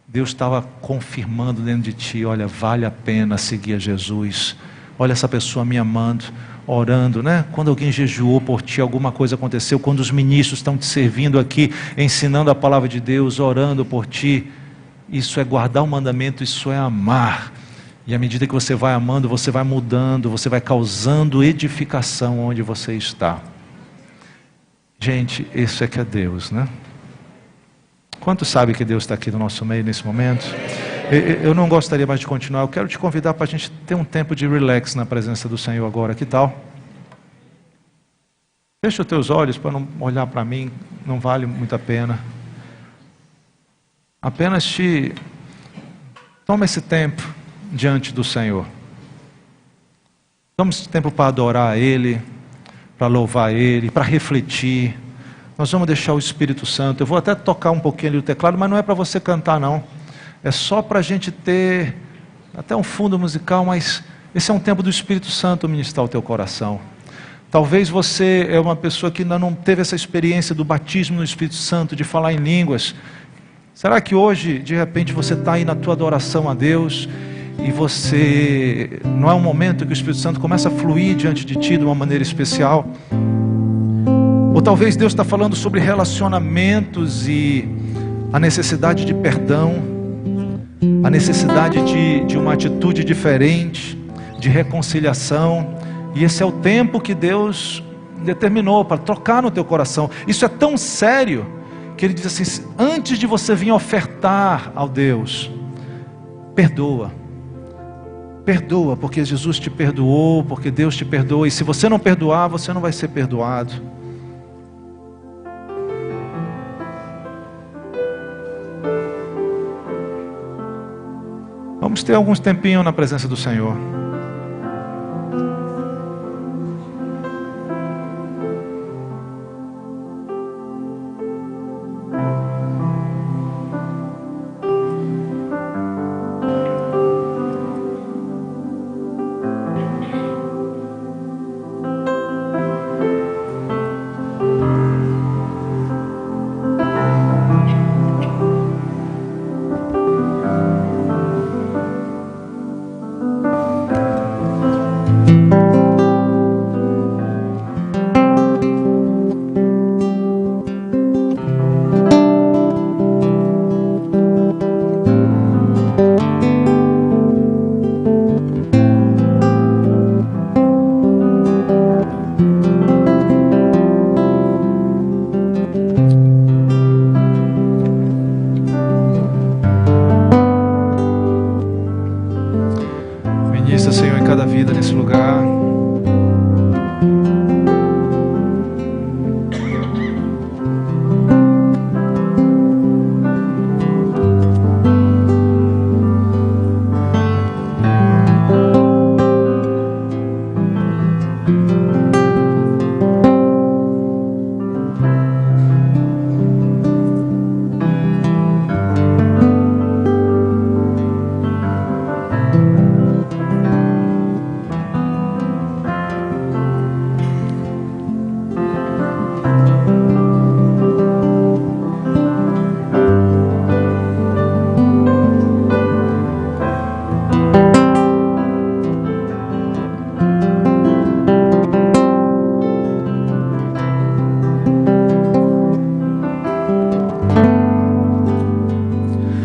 Deus estava confirmando dentro de ti, olha, vale a pena seguir a Jesus. Olha essa pessoa me amando, orando, né? Quando alguém jejuou por ti, alguma coisa aconteceu. Quando os ministros estão te servindo aqui, ensinando a palavra de Deus, orando por ti. Isso é guardar o mandamento, isso é amar. E à medida que você vai amando, você vai mudando, você vai causando edificação onde você está. Gente, isso é que é Deus, né? Quantos sabem que Deus está aqui no nosso meio nesse momento? Eu não gostaria mais de continuar, eu quero te convidar para a gente ter um tempo de relax na presença do Senhor agora, que tal? Fecha os teus olhos para não olhar para mim, não vale muito a pena. Apenas toma esse tempo diante do Senhor. Toma esse tempo para adorar a Ele, para louvar a Ele, para refletir. Nós vamos deixar o Espírito Santo. Eu vou até tocar um pouquinho ali o teclado, mas não é para você cantar não. É só para a gente ter até um fundo musical, mas esse é um tempo do Espírito Santo ministrar o teu coração. Talvez você é uma pessoa que ainda não teve essa experiência do batismo no Espírito Santo, de falar em línguas. Será que hoje, de repente, você está aí na tua adoração a Deus e você não é um momento que o Espírito Santo começa a fluir diante de ti de uma maneira especial? Ou talvez Deus está falando sobre relacionamentos e a necessidade de perdão, a necessidade de uma atitude diferente, de reconciliação, e esse é o tempo que Deus determinou para tocar no teu coração. Isso é tão sério que Ele diz assim: antes de você vir ofertar ao Deus, perdoa, porque Jesus te perdoou, porque Deus te perdoa, e se você não perdoar, você não vai ser perdoado. Vamos ter alguns tempinhos na presença do Senhor.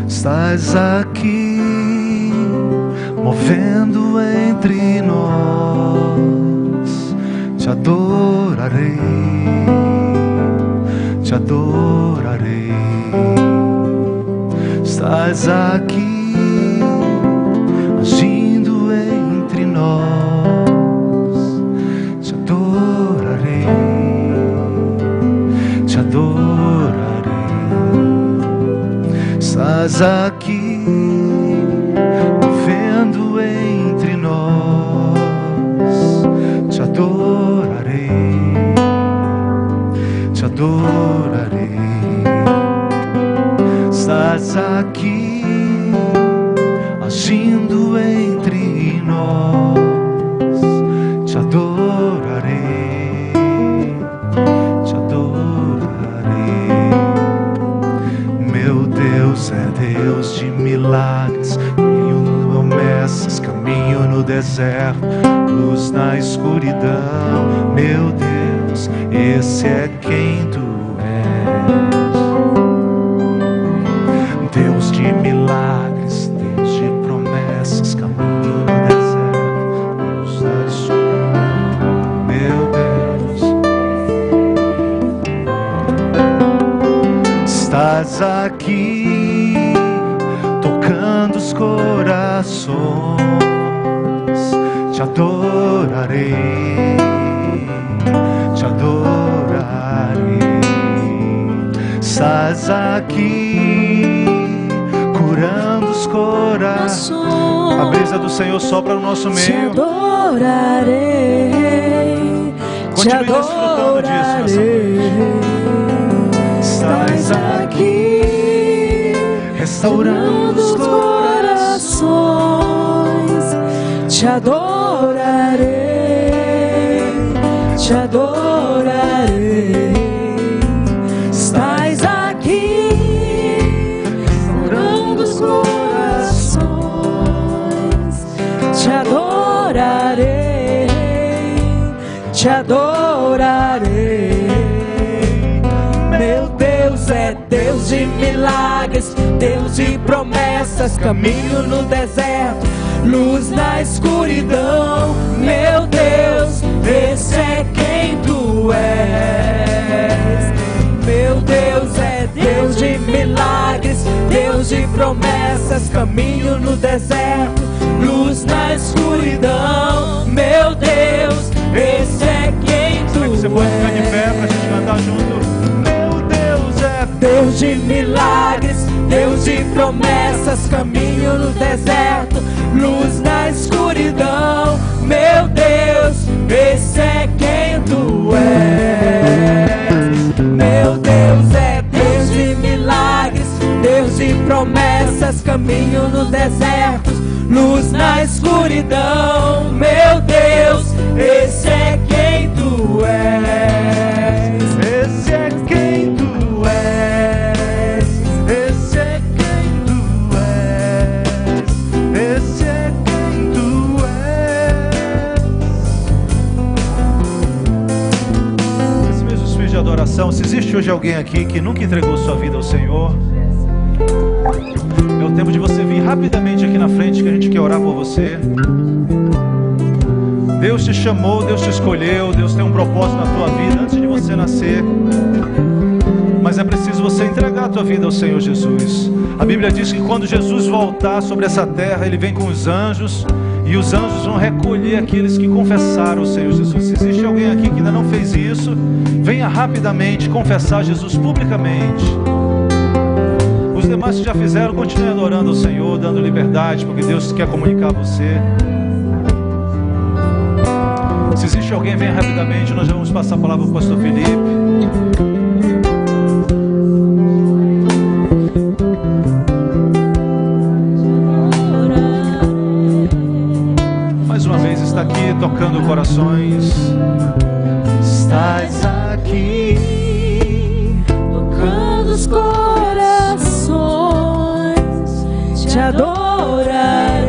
Estás aqui, movendo entre nós. Te adorarei, te adorarei. Estás aqui, agindo entre nós. Te adorarei, te adorarei. Estás aqui, vendo entre nós. Te adorarei, te adorarei. Estás aqui, agindo entre nós. Deus de milagres, caminho de promessas, caminho no deserto, luz na escuridão. Meu Deus, esse é quem tu és. Deus de milagres, Deus de promessas, caminho no deserto, luz na escuridão. Meu Deus, estás aqui tocando os corações. Te adorarei, te adorarei. Estás aqui curando os corações. A brisa do Senhor sopra no nosso meio. Te adorarei, Continue desfrutando disso nessa noite. Estás aqui restaurando os corações. te adorarei, te adorarei. Estás aqui, curando os corações. Te adorarei, te adorarei. Meu Deus é Deus de milagres, Deus de promessas, caminho no deserto, luz na escuridão. Meu Deus, esse é quem tu és. Meu Deus é Deus de milagres, Deus de promessas, caminho no deserto, luz na escuridão. Meu Deus, esse é quem tu és. Você pode ficar de pé pra gente cantar junto. Meu Deus é Deus de milagres, Deus de promessas, caminho no deserto, luz na escuridão. Meu Deus, esse é quem tu és. Meu Deus é Deus de milagres, Deus de promessas, caminho no deserto, luz na escuridão. Meu Deus, esse é quem tu és. Esse é quem tu és. Esse é quem tu és. Esse é quem tu és. Esse mesmo espírito de adoração. Se existe hoje alguém aqui que nunca entregou sua vida ao Senhor, é o tempo de você vir rapidamente aqui na frente, que a gente quer orar por você. Deus te chamou, Deus te escolheu, Deus tem um propósito na tua vida antes de você nascer. Mas é preciso você entregar a tua vida ao Senhor Jesus. A Bíblia diz que quando Jesus voltar sobre essa terra, Ele vem com os anjos, e os anjos vão recolher aqueles que confessaram o Senhor Jesus. Se existe alguém aqui que ainda não fez isso, venha rapidamente confessar Jesus publicamente. Os demais que já fizeram, continuem adorando ao Senhor, dando liberdade, porque Deus quer comunicar a você. Se existe alguém, venha rapidamente. Nós já vamos passar a palavra para o pastor Felipe. Mais uma vez está aqui tocando corações. Estás aqui, tocando os corações. Te adorarei,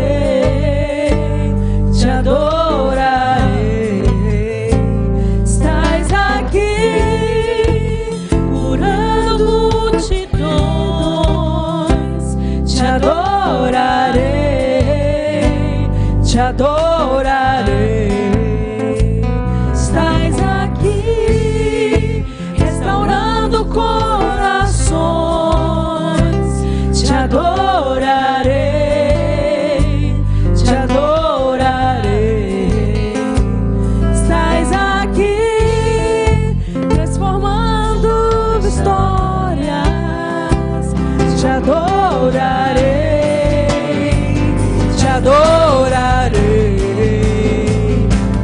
te adorarei. Estás aqui, curando multidões. Te adorarei, te adorarei. Estás aqui, restaurando corações. Te adorarei, te adorarei. Estás aqui, transformando histórias. Te adorarei, te adorarei.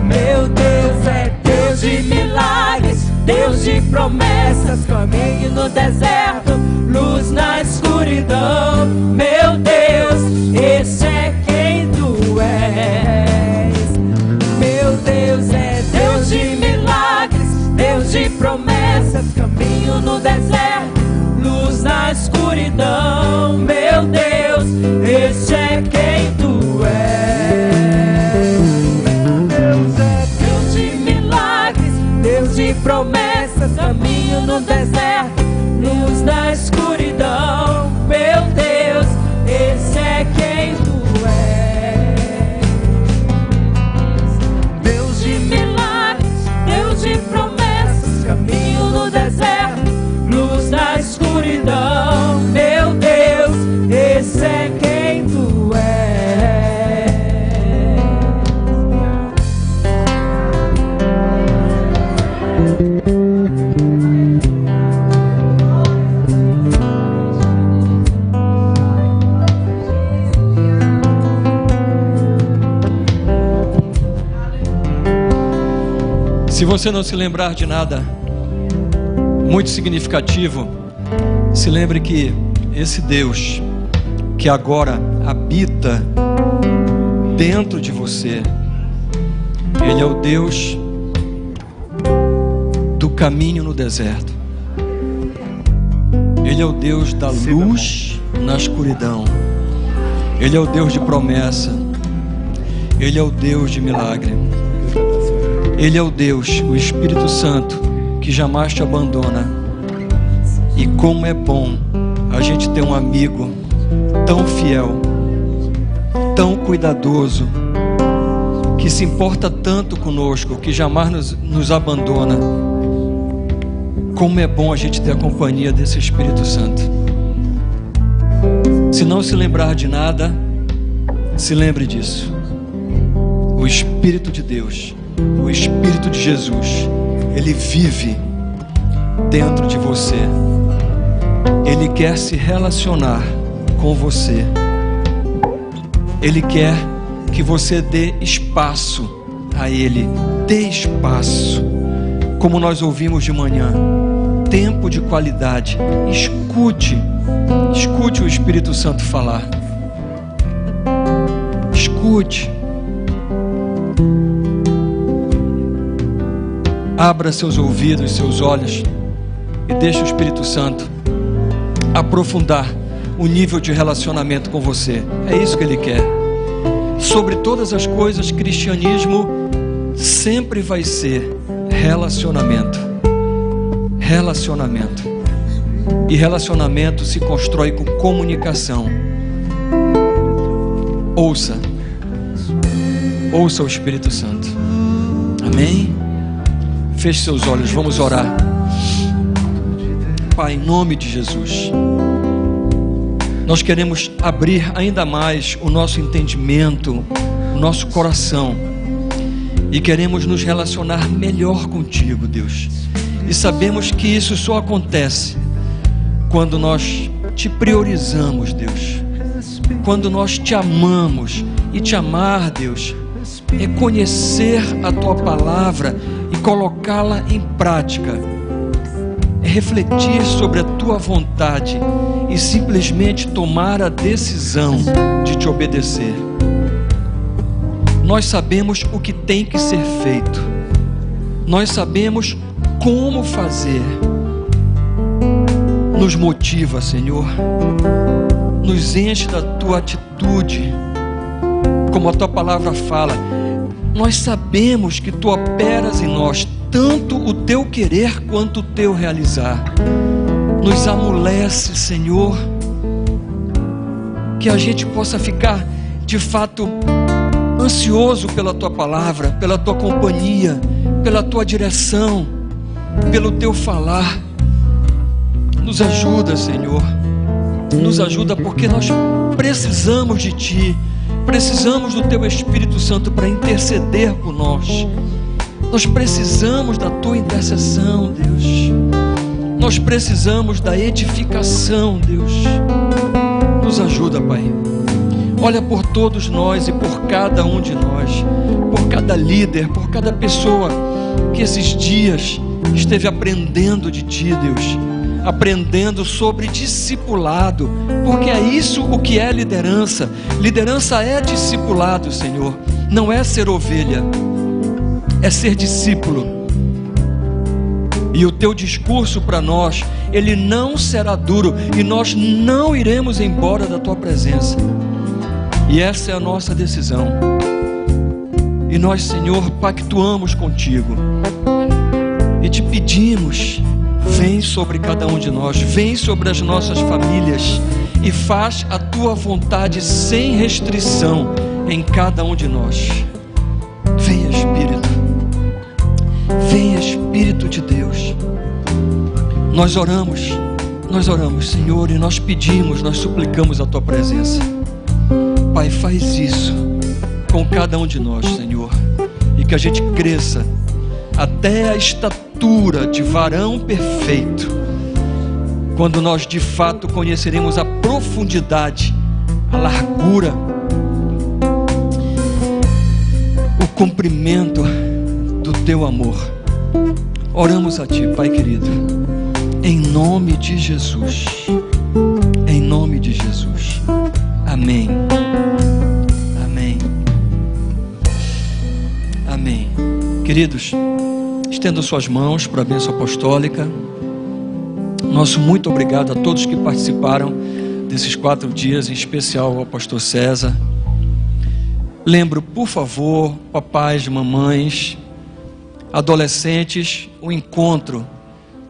Meu Deus é Deus de milagres, Deus de promessas, caminho no deserto, luz na escuridão. Meu Deus, esse é quem tu és. Meu Deus é Deus de milagres, Deus de promessas, caminho no deserto, luz na escuridão. Meu Deus, Se você não se lembrar de nada muito significativo, se lembre que esse Deus que agora habita dentro de você, Ele é o Deus do caminho no deserto. Ele é o Deus da luz na escuridão. Ele é o Deus de promessa. Ele é o Deus de milagre. Ele é o Deus, o Espírito Santo, que jamais te abandona. E como é bom a gente ter um amigo tão fiel, tão cuidadoso, que se importa tanto conosco, que jamais nos abandona. Como é bom a gente ter a companhia desse Espírito Santo. Se não se lembrar de nada, se lembre disso. O Espírito de Deus, o Espírito de Jesus, Ele vive dentro de você. Ele quer se relacionar com você. Ele quer que você dê espaço a Ele. Dê espaço. Como nós ouvimos de manhã, tempo de qualidade. Escute o Espírito Santo falar. Escute. Abra seus ouvidos, seus olhos e deixe o Espírito Santo aprofundar o nível de relacionamento com você. É isso que Ele quer. Sobre todas as coisas, cristianismo sempre vai ser relacionamento. Relacionamento. E relacionamento se constrói com comunicação. Ouça o Espírito Santo. Amém? Feche seus olhos, vamos orar. Pai, em nome de Jesus, nós queremos abrir ainda mais o nosso entendimento, o nosso coração, e queremos nos relacionar melhor contigo, Deus. E sabemos que isso só acontece quando nós te priorizamos, Deus. Quando nós te amamos. E te amar, Deus, é conhecer a tua palavra e colocá-la em prática. É refletir sobre a tua vontade e simplesmente tomar a decisão de te obedecer. Nós sabemos o que tem que ser feito. Nós sabemos como fazer. Nos motiva, Senhor. Nos enche da tua atitude. Como a tua palavra fala, nós sabemos que tu operas em nós tanto o teu querer quanto o teu realizar. Nos amolece, Senhor, que a gente possa ficar de fato ansioso pela tua palavra, pela tua companhia, pela tua direção, pelo teu falar. Nos ajuda, Senhor, nos ajuda, porque nós precisamos de ti. Precisamos do teu Espírito Santo para interceder por nós. Nós precisamos da tua intercessão, Deus. Nós precisamos da edificação, Deus. Nos ajuda, Pai. Olha por todos nós e por cada um de nós, por cada líder, por cada pessoa que esses dias esteve aprendendo de ti, Deus. Aprendendo sobre discipulado, porque é isso o que é liderança. Liderança é discipulado, Senhor. Não é ser ovelha, é ser discípulo. E o teu discurso para nós, ele não será duro, e nós não iremos embora da tua presença. E essa é a nossa decisão. E nós, Senhor, pactuamos contigo e te pedimos: vem sobre cada um de nós, vem sobre as nossas famílias e faz a tua vontade sem restrição em cada um de nós. Venha, Espírito. Venha, Espírito de Deus. Nós oramos, Senhor, e nós pedimos, nós suplicamos a tua presença. Pai, faz isso com cada um de nós, Senhor, e que a gente cresça até a estatura de varão perfeito, quando nós de fato conheceremos a profundidade, a largura, o comprimento do teu amor. Oramos a Ti, Pai querido, em nome de Jesus. Em nome de Jesus. Amém. Amém. Amém. Queridos, estendam suas mãos para a bênção apostólica. Nosso muito obrigado a todos que participaram desses 4 dias, em especial ao pastor César. Lembro, por favor, papais, mamães, adolescentes, o encontro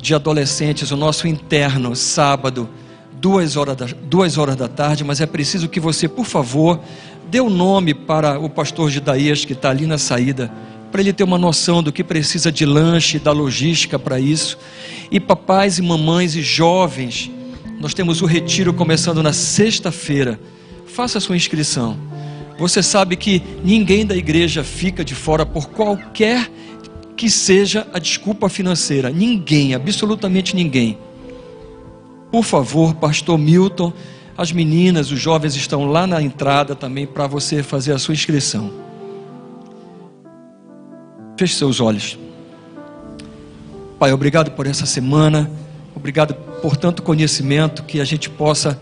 de adolescentes, o nosso interno, sábado, 2 horas da tarde, mas é preciso que você, por favor, dê o nome para o pastor Gidaías, que está ali na saída, para ele ter uma noção do que precisa de lanche, da logística para isso. E papais e mamães e jovens, nós temos o retiro começando na sexta-feira. Faça a sua inscrição. Você sabe que ninguém da igreja fica de fora por qualquer que seja a desculpa financeira. Ninguém, absolutamente ninguém. Por favor, pastor Milton, as meninas, os jovens estão lá na entrada também para você fazer a sua inscrição. Feche seus olhos. Pai, obrigado por essa semana, obrigado por tanto conhecimento, que a gente possa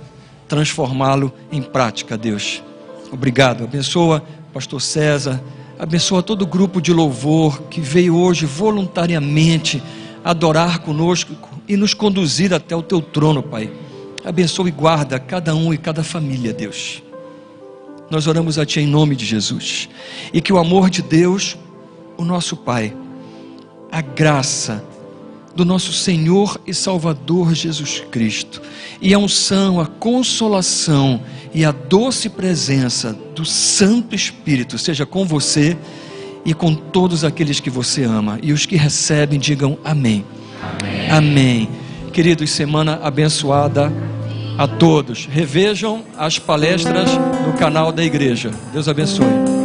transformá-lo em prática, Deus. Obrigado, abençoa o pastor César, abençoa todo o grupo de louvor que veio hoje voluntariamente adorar conosco e nos conduzir até o Teu trono, Pai. Abençoa e guarda cada um e cada família, Deus. Nós oramos a Ti em nome de Jesus, e que o amor de Deus, o nosso Pai, a graça do nosso Senhor e Salvador Jesus Cristo, e a unção, a consolação e a doce presença do Santo Espírito seja com você e com todos aqueles que você ama, e os que recebem digam amém. Amém. Amém. Queridos, semana abençoada a todos. Revejam as palestras no canal da igreja. Deus abençoe.